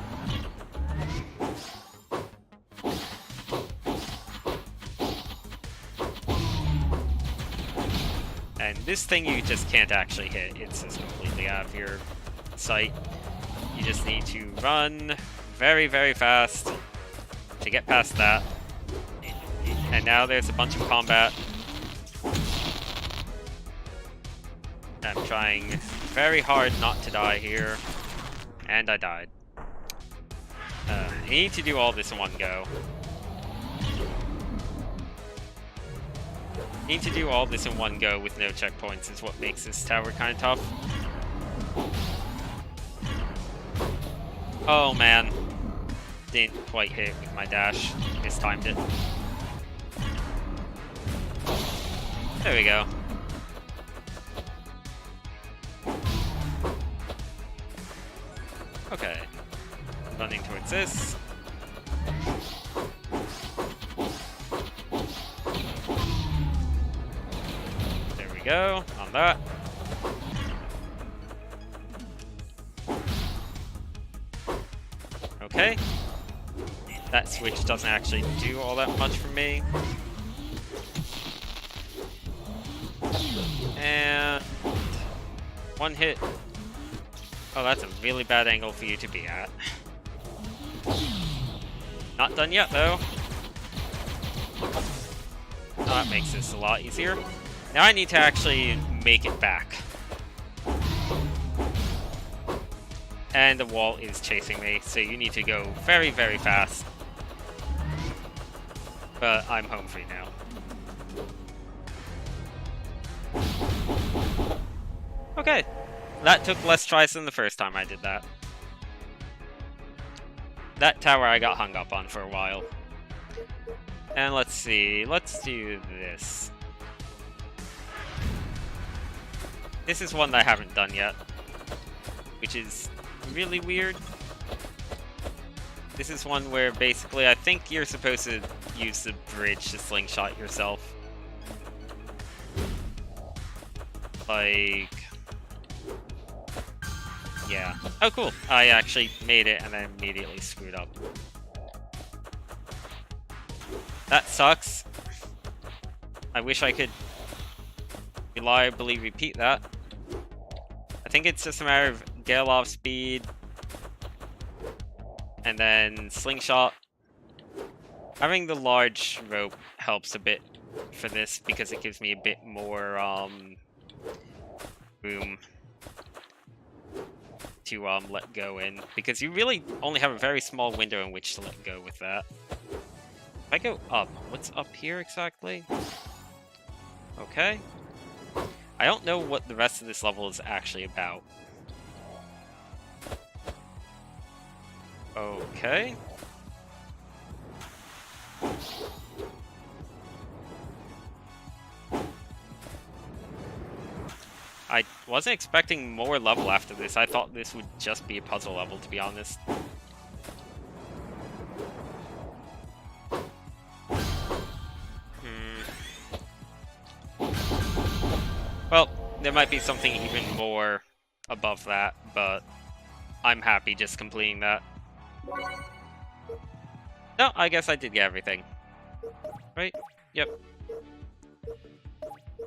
And this thing you just can't actually hit. It's just completely out of your sight. You just need to run very, very fast to get past that. And now there's a bunch of combat. I'm trying very hard not to die here. And I died. I need to do all this in one go. Need to do all this in one go with no checkpoints is what makes this tower kind of tough. Oh man. Didn't quite hit with my dash. Mistimed it. There we go. Okay. Running towards this. There we go. On that. Okay. That switch doesn't actually do all that much for me. And one hit. Oh, that's a really bad angle for you to be at. Not done yet, though. Oh, that makes this a lot easier. Now I need to actually make it back. And the wall is chasing me, so you need to go very, very fast. But I'm home free now. Okay. That took less tries than the first time I did that. That tower I got hung up on for a while. And let's see, let's do this. This is one that I haven't done yet, which is really weird. This is one where basically I think you're supposed to use the bridge to slingshot yourself. Like... yeah. Oh, cool. I actually made it and then immediately screwed up. That sucks. I wish I could reliably repeat that. I think it's just a matter of gale off speed and then slingshot. Having the large rope helps a bit for this because it gives me a bit more room to let go in, because you really only have a very small window in which to let go with that. If I go up, what's up here exactly? Okay. I don't know what the rest of this level is actually about. Okay. I wasn't expecting more level after this. I thought this would just be a puzzle level, to be honest. Well, there might be something even more above that, but I'm happy just completing that. No, I guess I did get everything. Right? Yep.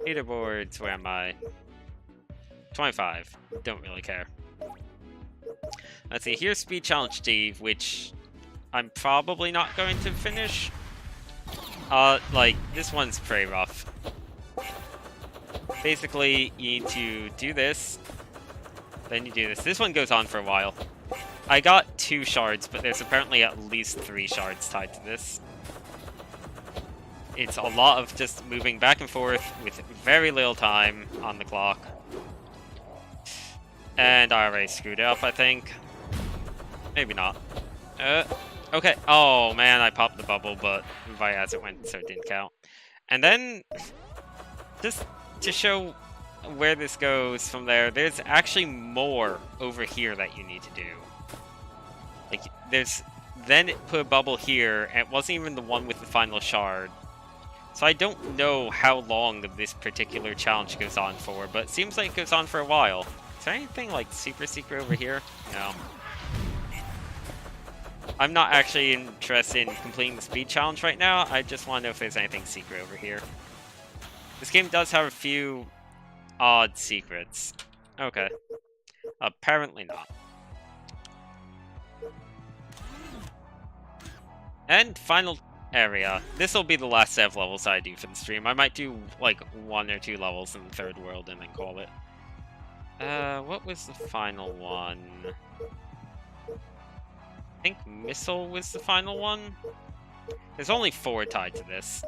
Leaderboards, where am I? 25. Don't really care. Let's see, here's Speed Challenge Steve, which I'm probably not going to finish. Like, this one's pretty rough. Basically, you need to do this, then you do this. This one goes on for a while. I got 2 shards, but there's apparently at least 3 shards tied to this. It's a lot of just moving back and forth with very little time on the clock. And I already screwed it up, I think. Maybe not. Okay. Oh, man, I popped the bubble, but right as it went, so it didn't count. And then, just to show where this goes from there, there's actually more over here that you need to do. Like, then it put a bubble here, and it wasn't even the one with the final shard. So I don't know how long this particular challenge goes on for, but it seems like it goes on for a while. Is there anything, like, super secret over here? No. I'm not actually interested in completing the speed challenge right now. I just want to know if there's anything secret over here. This game does have a few odd secrets. Okay. Apparently not. And final area. This will be the last set of levels I do for the stream. I might do, like, 1 or 2 levels in the third world and then call it. What was the final one? I think Missile was the final one? There's only 4 tied to this.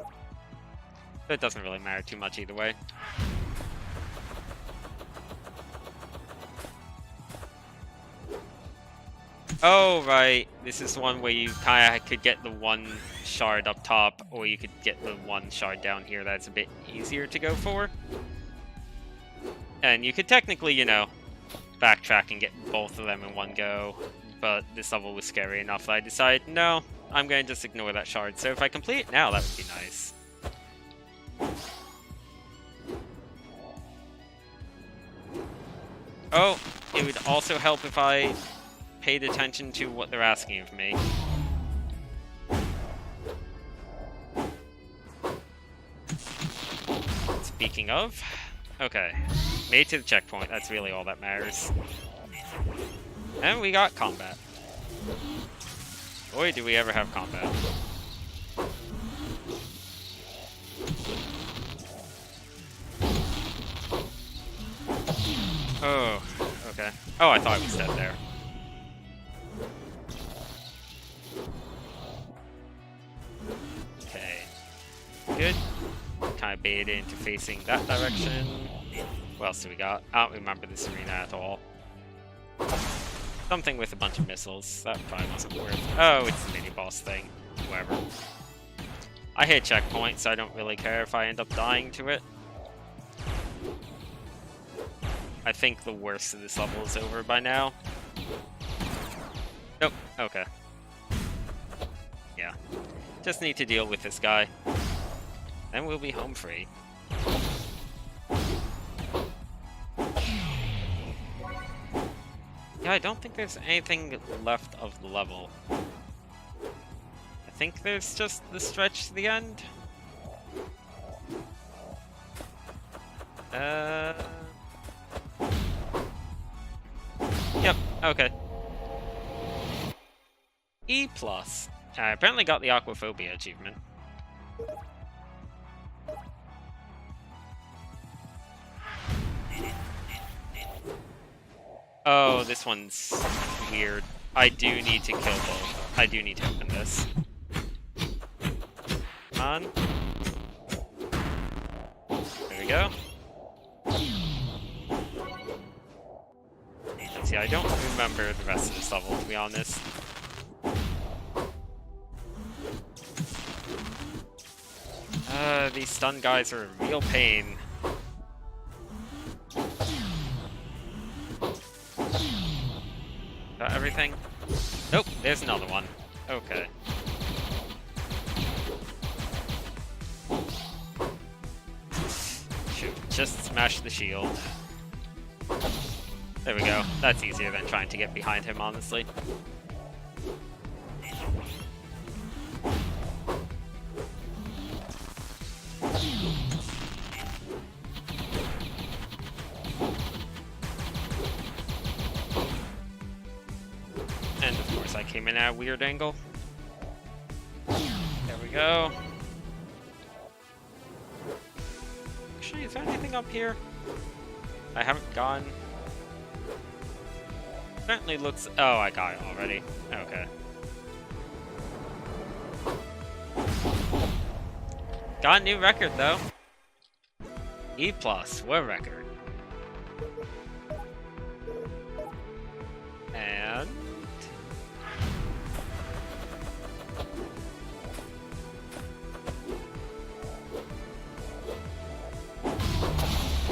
But it doesn't really matter too much either way. Oh, right. This is one where you kind of could get the 1 shard up top, or you could get the 1 shard down here. That's a bit easier to go for. And you could technically, you know, backtrack and get both of them in one go. But this level was scary enough that I decided, no, I'm going to just ignore that shard. So if I complete it now, that would be nice. Oh, it would also help if I paid attention to what they're asking of me. Speaking of, okay, made it to the checkpoint, that's really all that matters. And we got combat. Boy, do we ever have combat. Oh, okay. Oh, I thought I was dead there. Okay. Good. Kind of baited into facing that direction. What else do we got? I don't remember this arena at all. Something with a bunch of missiles. That probably wasn't worth. Oh, it's the mini-boss thing. Whatever. I hit checkpoint, so I don't really care if I end up dying to it. I think the worst of this level is over by now. Nope. Okay. Yeah. Just need to deal with this guy. Then we'll be home free. Yeah, I don't think there's anything left of the level. I think there's just the stretch to the end. Yep, okay. E+. I apparently got the Aquaphobia achievement. Oh, this one's weird. I do need to kill both. I do need to open this. Come on. There we go. Let's see, I don't remember the rest of this level, to be honest. These stun guys are a real pain. everything. Nope, there's another one. Okay. Should just smash the shield. There we go. That's easier than trying to get behind him, honestly. And of course I came in at a weird angle. There we go. Actually, is there anything up here? I haven't gone. Certainly looks... Oh, I got it already. Okay. Got a new record, though. E+, world record. And...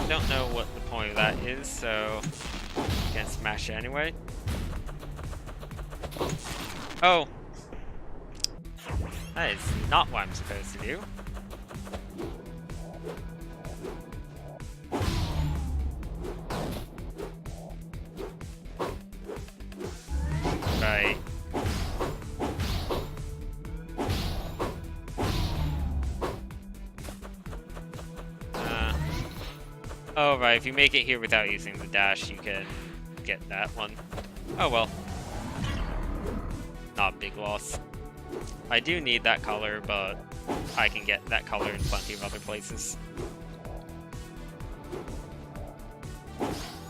don't know what the point of that is, so... can't smash it anyway. Oh! That is not what I'm supposed to do. Right. Oh, right, if you make it here without using the dash, you can get that one. Oh well. Not a big loss. I do need that color, but I can get that color in plenty of other places.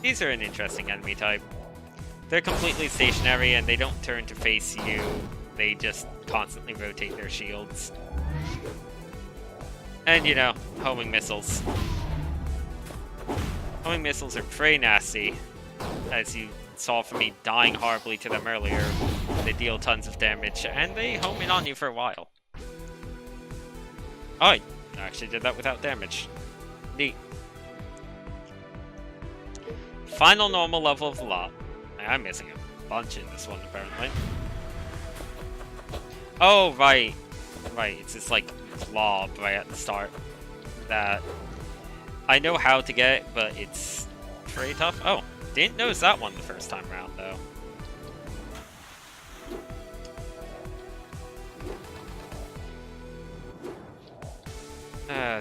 These are an interesting enemy type. They're completely stationary and they don't turn to face you. They just constantly rotate their shields. And, you know, homing missiles. Homing missiles are pretty nasty, as you saw from me dying horribly to them earlier. They deal tons of damage, and they home in on you for a while. Oh, I actually did that without damage. Neat. Final normal level of the lot. I'm missing a bunch in this one, apparently. Oh, right. Right, it's this, like, blob right at the start that... I know how to get it, but it's pretty tough. Oh, didn't notice that one the first time around, though.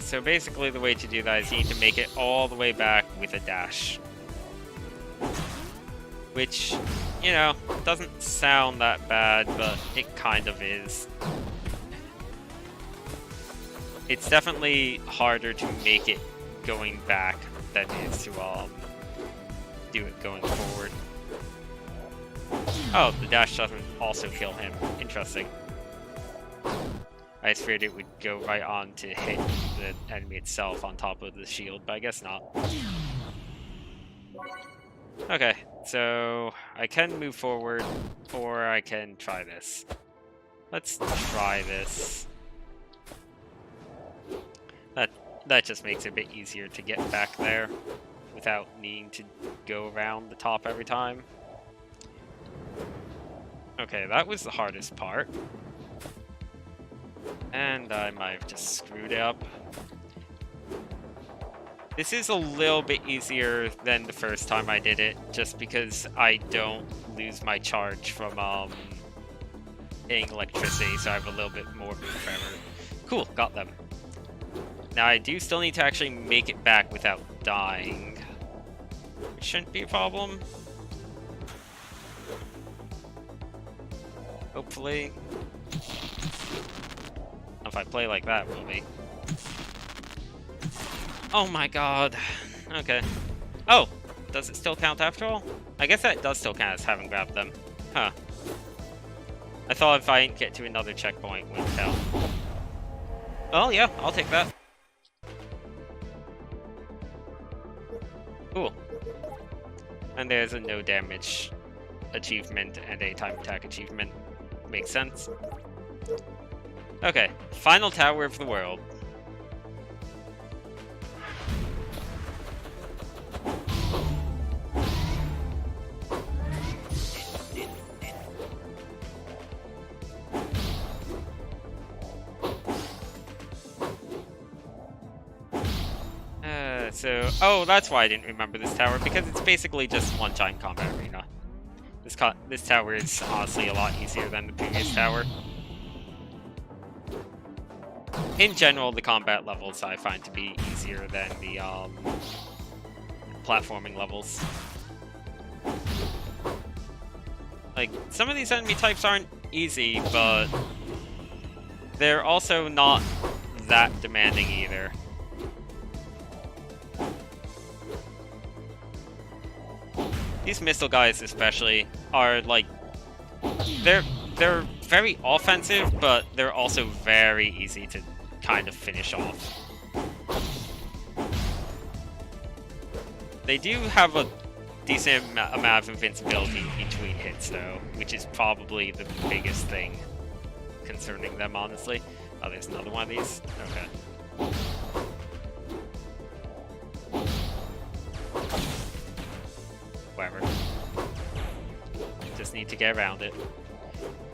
So basically the way to do that is you need to make it all the way back with a dash. Which, you know, doesn't sound that bad, but it kind of is. It's definitely harder to make it going back than it is to do it going forward. Oh, the dash doesn't also kill him. Interesting. I just feared it would go right on to hit the enemy itself on top of the shield, but I guess not. Okay, so I can move forward, or I can try this. Let's try this. That just makes it a bit easier to get back there without needing to go around the top every time. Okay, that was the hardest part. And I might have just screwed it up. This is a little bit easier than the first time I did it, just because I don't lose my charge from hitting electricity, so I have a little bit more room forever. Cool, got them. Now I do still need to actually make it back without dying, which shouldn't be a problem. Hopefully. If I play like that, will be. Oh my god. Okay. Oh! Does it still count after all? I guess that does still count as having grabbed them. Huh. I thought if I didn't get to another checkpoint, it wouldn't count. Oh yeah, I'll take that. Cool. And there's a no damage achievement and a time attack achievement. Makes sense. Okay, final tower of the world. so... Oh, that's why I didn't remember this tower, because it's basically just one giant combat arena. This tower is honestly a lot easier than the previous tower. In general, the combat levels I find to be easier than the platforming levels. Like, some of these enemy types aren't easy, but they're also not that demanding either. These missile guys especially are like, they're very offensive, but they're also very easy to kind of finish off. They do have a decent amount of invincibility between hits though, which is probably the biggest thing concerning them, honestly. Oh, there's another one of these? Okay. Whatever. Just need to get around it.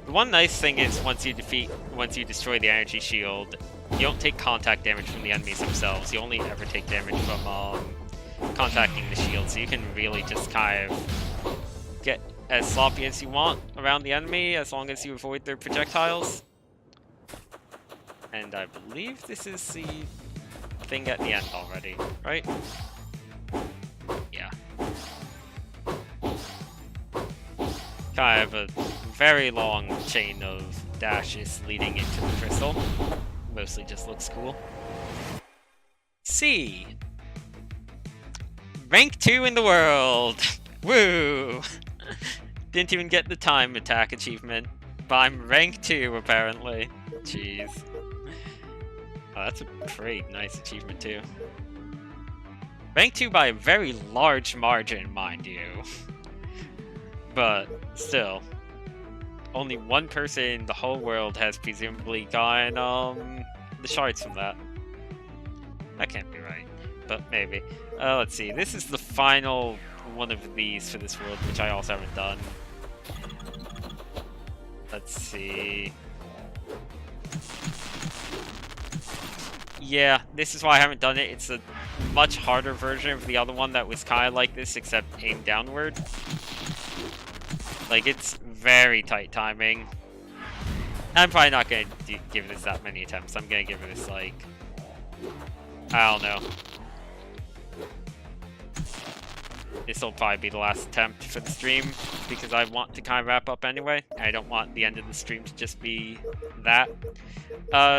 The one nice thing is once you destroy the energy shield, you don't take contact damage from the enemies themselves. You only ever take damage from contacting the shield, so you can really just kind of get as sloppy as you want around the enemy as long as you avoid their projectiles. And I believe this is the thing at the end already, right? Yeah. Kind of a very long chain of dashes leading into the crystal. Mostly just looks cool. C. Rank 2 in the world! Woo! Didn't even get the time attack achievement, but I'm rank 2 apparently. Jeez. Oh, that's a pretty nice achievement too. Rank 2 by a very large margin, mind you. But still, only one person in the whole world has presumably gotten the shards from that. That can't be right, but maybe. Let's see, this is the final one of these for this world, which I also haven't done. Let's see. Yeah, this is why I haven't done it. It's a much harder version of the other one that was kind of like this, except aimed downward. Like, it's very tight timing. I'm probably not going to give this that many attempts. I'm going to give this, like, I don't know. This will probably be the last attempt for the stream, because I want to kind of wrap up anyway. I don't want the end of the stream to just be that.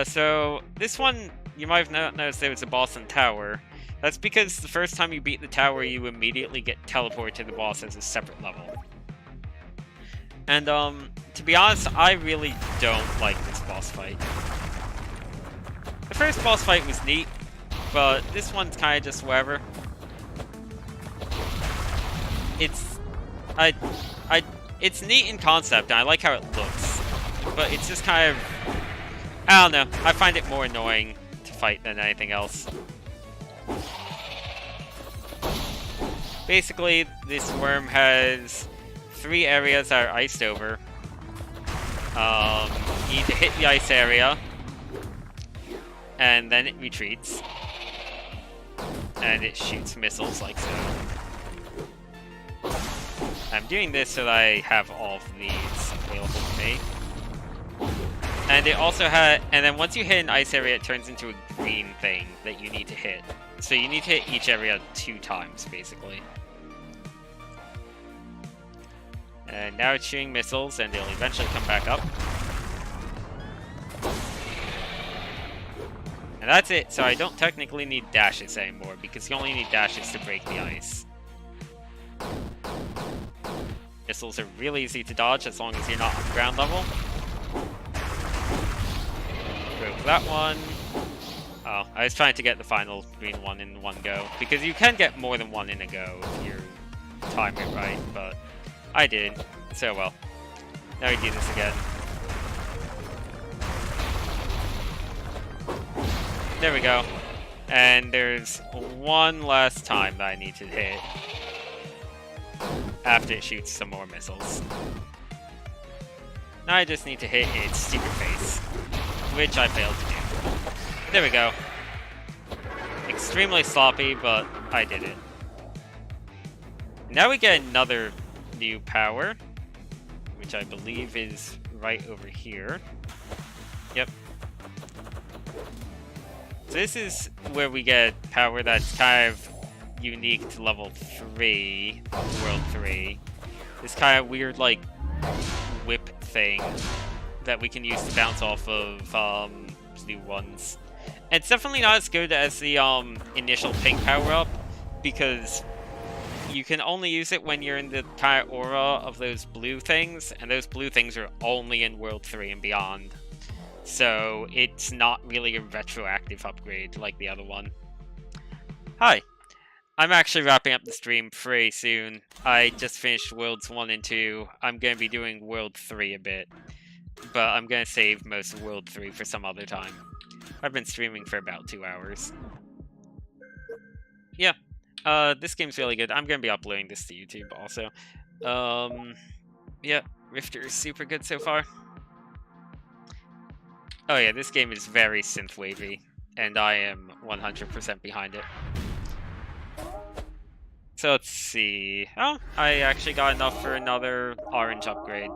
So, this one, you might have not noticed there was a boss in the tower. That's because the first time you beat the tower, you immediately get teleported to the boss as a separate level. And, to be honest, I really don't like this boss fight. The first boss fight was neat, but this one's kind of just whatever. It's neat in concept, and I like how it looks, but it's just kind of, I don't know, I find it more annoying to fight than anything else. Basically, this worm has 3 areas that are iced over. You need to hit the ice area, and then it retreats, and it shoots missiles like so. I'm doing this so that I have all of these available to me. And it also and then once you hit an ice area, it turns into a green thing that you need to hit. So you need to hit each area 2 times, basically. And now it's shooting missiles, and they'll eventually come back up. And that's it, so I don't technically need dashes anymore, because you only need dashes to break the ice. Missiles are really easy to dodge as long as you're not on ground level. Broke that one. Oh, I was trying to get the final green one in one go, because you can get more than one in a go if you time it right, but I did, so well. Now we do this again. There we go. And there's one last time that I need to hit after it shoots some more missiles. Now I just need to hit its stupid face, which I failed to do. There we go. Extremely sloppy, but I did it. Now we get another new power, which I believe is right over here. Yep. So this is where we get power that's kind of unique to level 3, World 3. This kind of weird, like, whip thing that we can use to bounce off of blue ones. And it's definitely not as good as the initial pink power-up, because you can only use it when you're in the kind of aura of those blue things, and those blue things are only in World 3 and beyond. So it's not really a retroactive upgrade like the other one. Hi. I'm actually wrapping up the stream pretty soon. I just finished Worlds 1 and 2. I'm going to be doing World 3 a bit, but I'm going to save most of World 3 for some other time. I've been streaming for about 2 hours. Yeah, this game's really good. I'm going to be uploading this to YouTube also. Yeah, Rifter is super good so far. Oh yeah, this game is very synthwavy, and I am 100% behind it. So let's see. Oh, I actually got enough for another orange upgrade.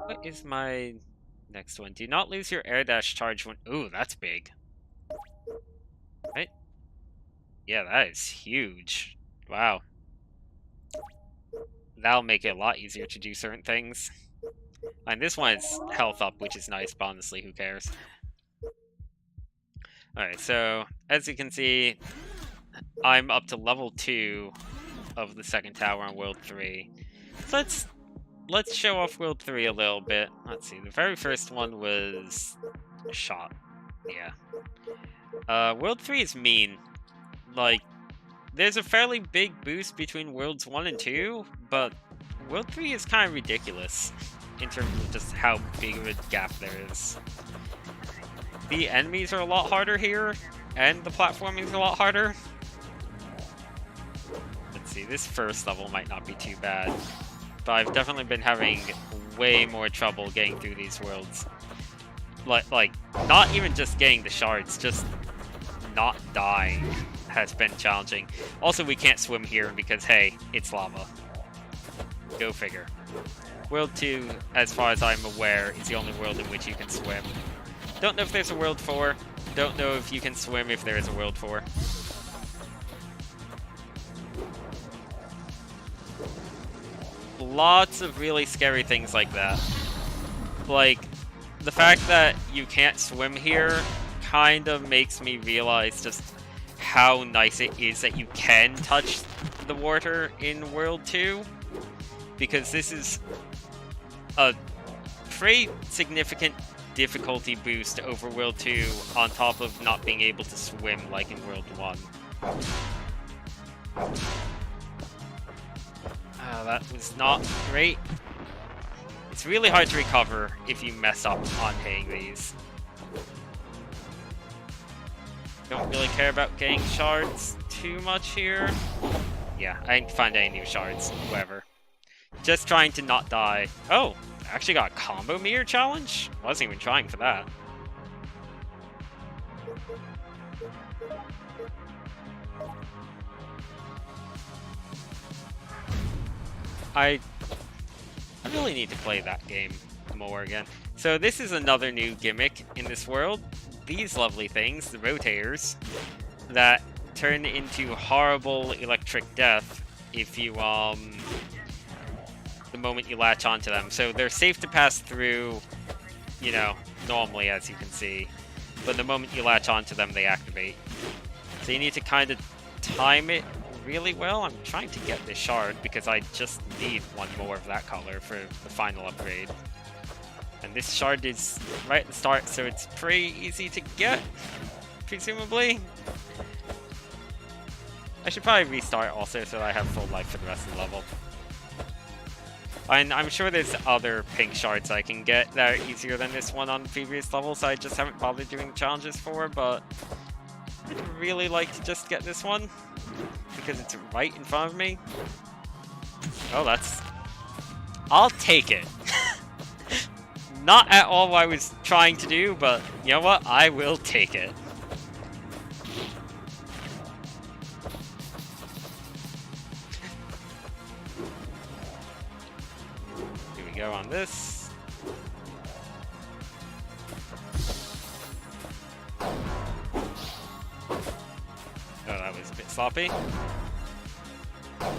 What is my next one? Do not lose your air dash charge when... Ooh, that's big. Right? Yeah, that is huge. Wow. That'll make it a lot easier to do certain things. And this one is health up, which is nice, but honestly, who cares? Alright, so, as you can see, I'm up to level 2 of the second tower on World 3. So let's show off World 3 a little bit. Let's see, the very first one was shot. Yeah. World 3 is mean. Like, there's a fairly big boost between Worlds 1 and 2, but World 3 is kind of ridiculous in terms of just how big of a gap there is. The enemies are a lot harder here, and the platforming is a lot harder. Let's see, this first level might not be too bad, but I've definitely been having way more trouble getting through these worlds. Like, not even just getting the shards, just not dying has been challenging. Also, we can't swim here because, hey, it's lava. Go figure. World 2, as far as I'm aware, is the only world in which you can swim. Don't know if there's a World 4. Don't know if you can swim if there is a World 4. Lots of really scary things like that. Like, the fact that you can't swim here kind of makes me realize just how nice it is that you can touch the water in World 2. Because this is a pretty significant difficulty boost over World 2 on top of not being able to swim like in World 1. That was not great. It's really hard to recover if you mess up on hitting these. Don't really care about getting shards too much here. Yeah, I didn't find any new shards, whatever. Just trying to not die. Oh, I actually got a combo mirror challenge? Wasn't even trying for that. I really need to play that game more again. So this is another new gimmick in this world. These lovely things, the rotators, that turn into horrible electric death if you, the moment you latch onto them. So they're safe to pass through, you know, normally, as you can see. But the moment you latch onto them, they activate. So you need to kind of time it really well. I'm trying to get this shard because I just need one more of that color for the final upgrade. And this shard is right at the start, so it's pretty easy to get, presumably. I should probably restart also so that I have full life for the rest of the level. And I'm sure there's other pink shards I can get that are easier than this one on the previous levels I just haven't bothered doing challenges for, but I'd really like to just get this one because it's right in front of me. Oh, that's... I'll take it. Not at all what I was trying to do, but you know what? I will take it. Here we go on this. Oh, that was a bit sloppy. So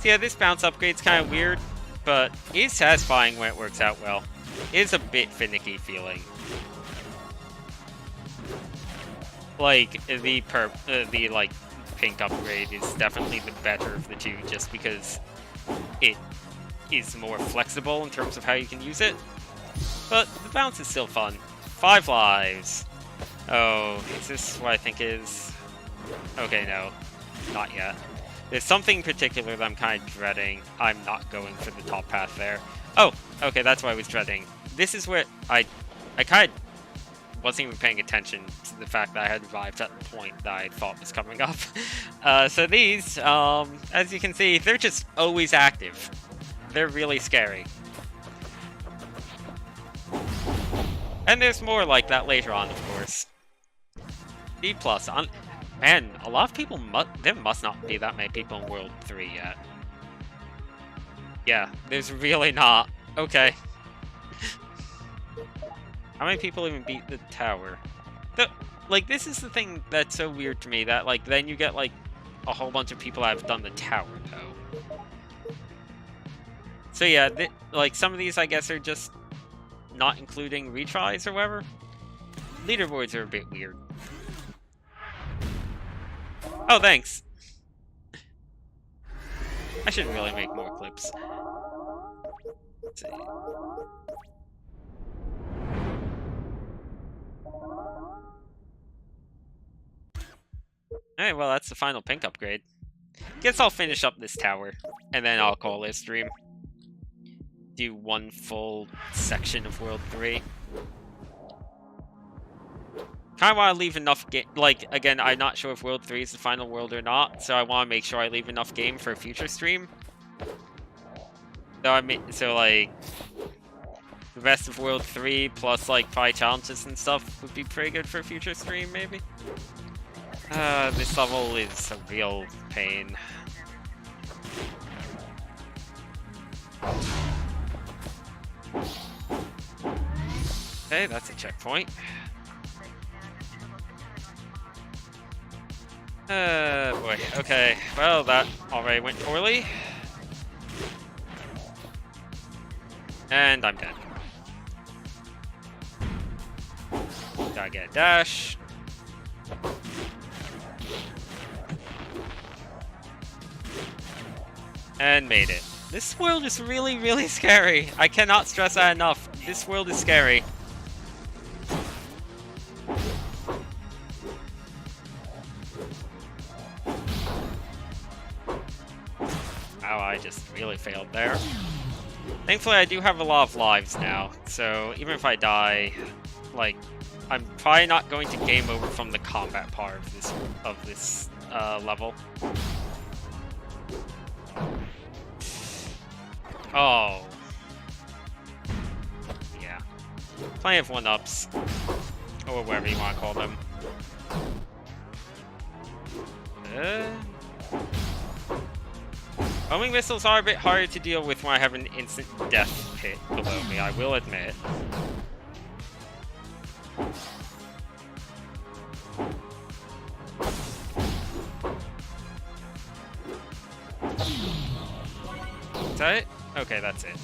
yeah, this bounce upgrade's kind of weird, but it is satisfying when it works out well. It is a bit finicky feeling. Like, the like, pink upgrade is definitely the better of the two, just because it is more flexible in terms of how you can use it. But the bounce is still fun. 5 lives. Oh, is this what I think is... Okay, no. Not yet. There's something particular that I'm kind of dreading. I'm not going for the top path there. Oh, okay, that's what I was dreading. This is where I kind of wasn't even paying attention to the fact that I had arrived at the point that I thought was coming up. So these, as you can see, they're just always active. They're really scary. And there's more like that later on, of course. D+. Man, a lot of people there must not be that many people in World 3 yet. Yeah, there's really not. Okay. How many people even beat the tower? Like, this is the thing that's so weird to me, that, like, then you get, like, a whole bunch of people that have done the tower, though. So yeah, like, some of these, I guess, are just not including retries or whatever. Leaderboards are a bit weird. Oh, thanks. I should really make more clips. Let's see. Alright, well, that's the final pink upgrade. Guess I'll finish up this tower, and then I'll call it a stream. Do one full section of World 3. Kind of want to leave enough game. Like, again, I'm not sure if World 3 is the final world or not, so I want to make sure I leave enough game for a future stream. So like, the rest of World 3 plus like 5 challenges and stuff would be pretty good for a future stream, maybe. This level is a real pain. Okay, that's a checkpoint. Boy, okay. Well, that already went poorly. And I'm dead. Gotta get a dash. And made it. This world is really, really scary. I cannot stress that enough. This world is scary. Wow, I just really failed there. Thankfully, I do have a lot of lives now, so even if I die, like, I'm probably not going to game over from the combat part of this level. Oh. Yeah. Plenty of 1-ups. Or whatever you want to call them. Homing missiles are a bit harder to deal with when I have an instant death pit below me, I will admit. Is that it? Okay, that's it.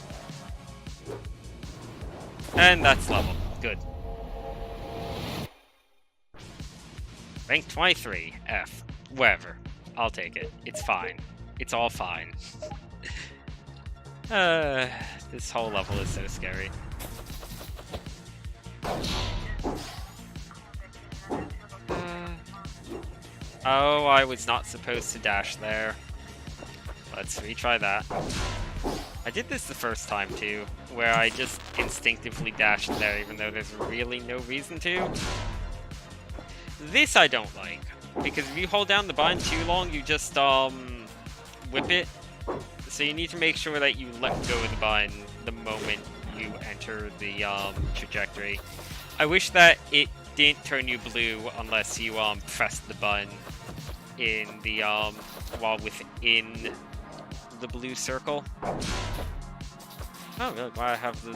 And that's level. Good. Rank 23. F. Whatever. I'll take it. It's fine. It's all fine. This whole level is so scary. Oh, I was not supposed to dash there. Let's retry that. I did this the first time too, where I just instinctively dashed there even though there's really no reason to. This I don't like, because if you hold down the button too long, you just whip it. So you need to make sure that you let go of the button the moment you enter the trajectory. I wish that it didn't turn you blue unless you press the button in the while within the blue circle. Oh, really? Why I have the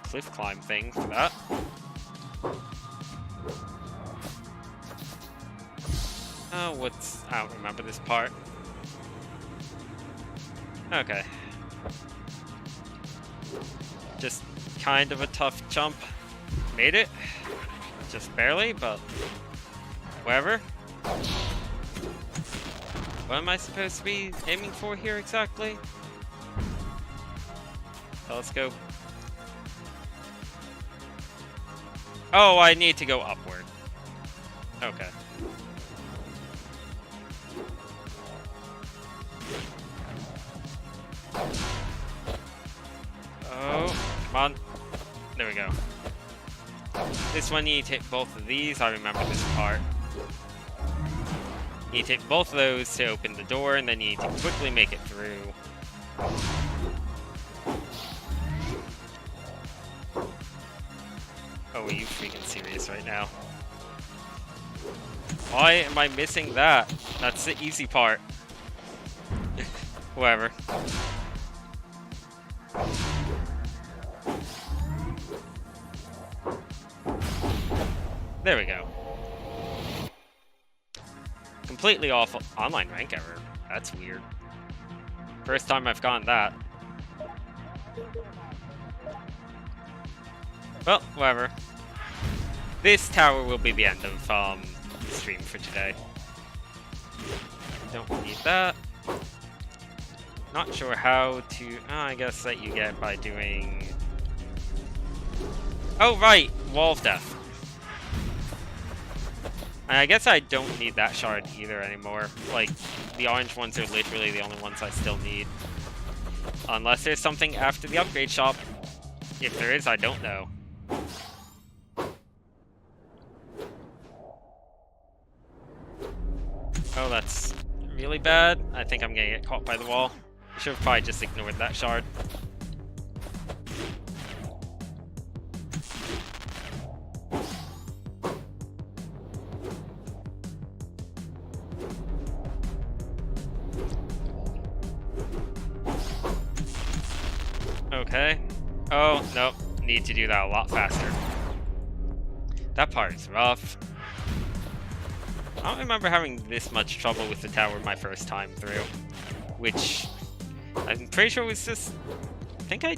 cliff climb thing for that? Oh, what's... I don't remember this part. Okay. Just kind of a tough jump. Made it. Just barely, but... whatever. What am I supposed to be aiming for here exactly? Telescope. Oh, I need to go upward. Okay. Oh, come on. There we go. This one you need to hit both of these. I remember this part. You need to hit both of those to open the door, and then you need to quickly make it through. Oh, are you freaking serious right now? Why am I missing that? That's the easy part. Whatever. There we go. Completely awful. Online rank error. That's weird. First time I've gotten that. Well, whatever. This tower will be the end of the stream for today. Don't need that. Not sure how to... oh, I guess that you get by doing... oh, right! Wall of Death. And I guess I don't need that shard either anymore. Like, the orange ones are literally the only ones I still need. Unless there's something after the upgrade shop. If there is, I don't know. Oh, that's really bad. I think I'm gonna get caught by the wall. Should have probably just ignored that shard. Okay. Oh, nope. Need to do that a lot faster. That part is rough. I don't remember having this much trouble with the tower my first time through. Which, I'm pretty sure was just... I think I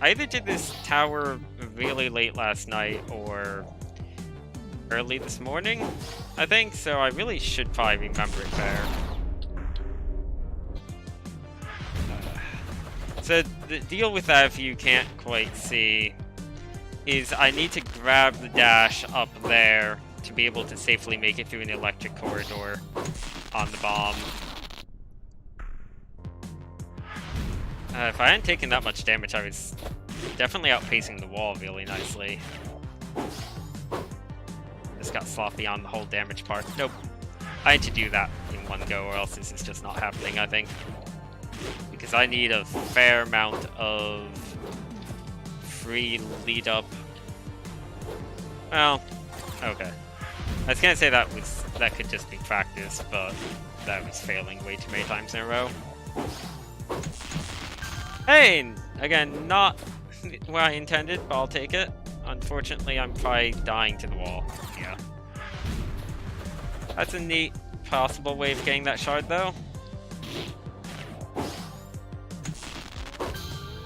either did this tower really late last night or early this morning, I think. So I really should probably remember it better. So the deal with that, if you can't quite see, is I need to grab the dash up there to be able to safely make it through an electric corridor on the bomb. If I hadn't taken that much damage, I was definitely outpacing the wall really nicely. Just got sloppy on the whole damage part. Nope. I need to do that in one go, or else this is just not happening, I think. Because I need a fair amount of free lead up. Well, okay. I was gonna say that could just be practice, but that was failing way too many times in a row. Hey! Again, not what I intended, but I'll take it. Unfortunately, I'm probably dying to the wall. Yeah. That's a neat possible way of getting that shard, though.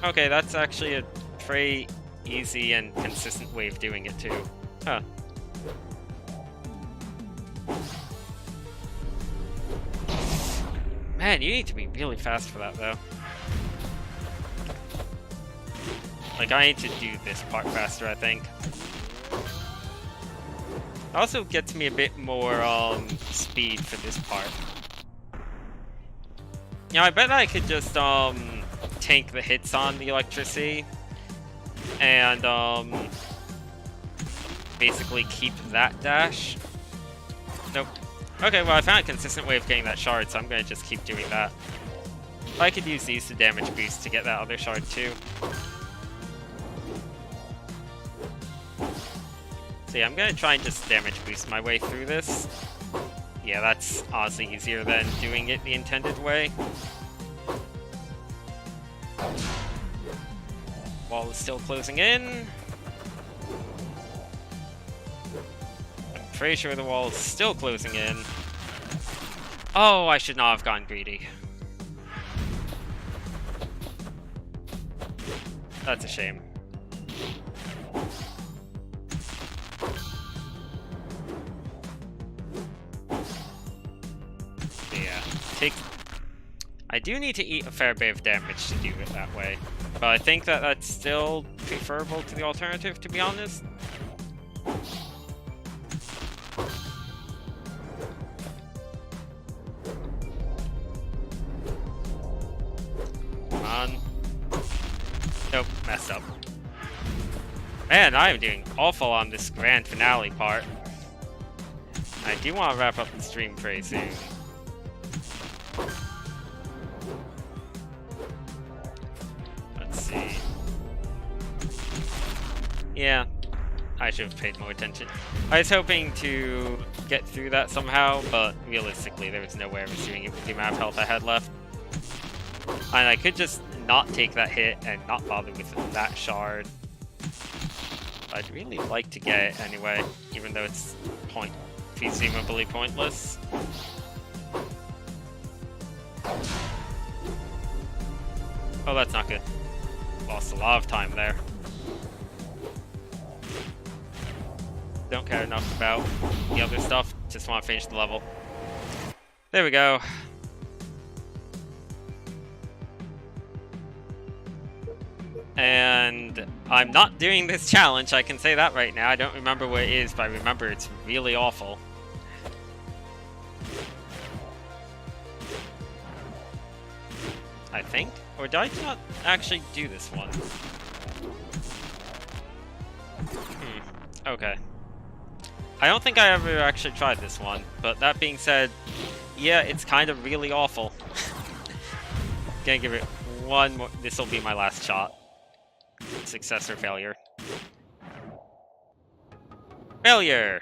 Okay, that's actually a pretty easy and consistent way of doing it, too. Huh. Man, you need to be really fast for that, though. Like, I need to do this part faster, I think. It also gets me a bit more speed for this part. Yeah, I bet I could just tank the hits on the electricity and basically keep that dash. Nope. Okay, well I found a consistent way of getting that shard, so I'm gonna just keep doing that. I could use these to damage boost to get that other shard too. So yeah, I'm gonna try and just damage boost my way through this. Yeah, that's honestly easier than doing it the intended way. Wall is still closing in. I'm pretty sure the wall is still closing in. Oh, I should not have gone greedy. That's a shame. Yeah, I do need to eat a fair bit of damage to do it that way, but I think that that's still preferable to the alternative, to be honest. Come on. Nope, messed up. Man, I am doing awful on this grand finale part. I do want to wrap up the stream pretty soon. Let's see. Yeah, I should have paid more attention. I was hoping to get through that somehow, but realistically, there was no way I was doing it with the amount of health I had left. And I could just not take that hit and not bother with that shard. I'd really like to get it anyway, even though it's presumably pointless. Oh, that's not good. Lost a lot of time there. Don't care enough about the other stuff, just want to finish the level. There we go. And I'm not doing this challenge, I can say that right now. I don't remember what it is, but I remember it's really awful. I think? Or did I not actually do this one? Okay. I don't think I ever actually tried this one, but that being said, yeah, it's kind of really awful. Gonna give it one more. This will be my last shot. Success or failure. Failure!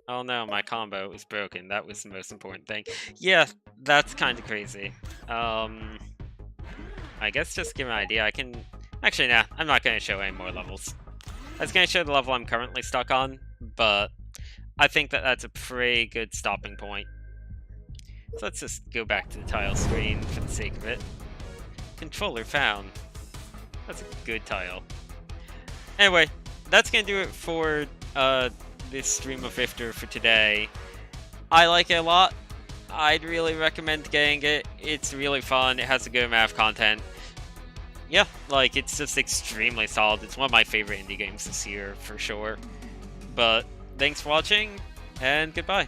Oh no, my combo is broken. That was the most important thing. Yeah, that's kind of crazy. I guess just to give an idea, I can... Actually, nah, I'm not going to show any more levels. I was going to show the level I'm currently stuck on, but I think that that's a pretty good stopping point. So let's just go back to the tile screen for the sake of it. Controller found. That's a good tile. Anyway, that's going to do it for this stream of Rifter for today. I like it a lot. I'd really recommend getting it. It's really fun. It has a good amount of content. Yeah, like, it's just extremely solid. It's one of my favorite indie games this year, for sure. But thanks for watching, and goodbye.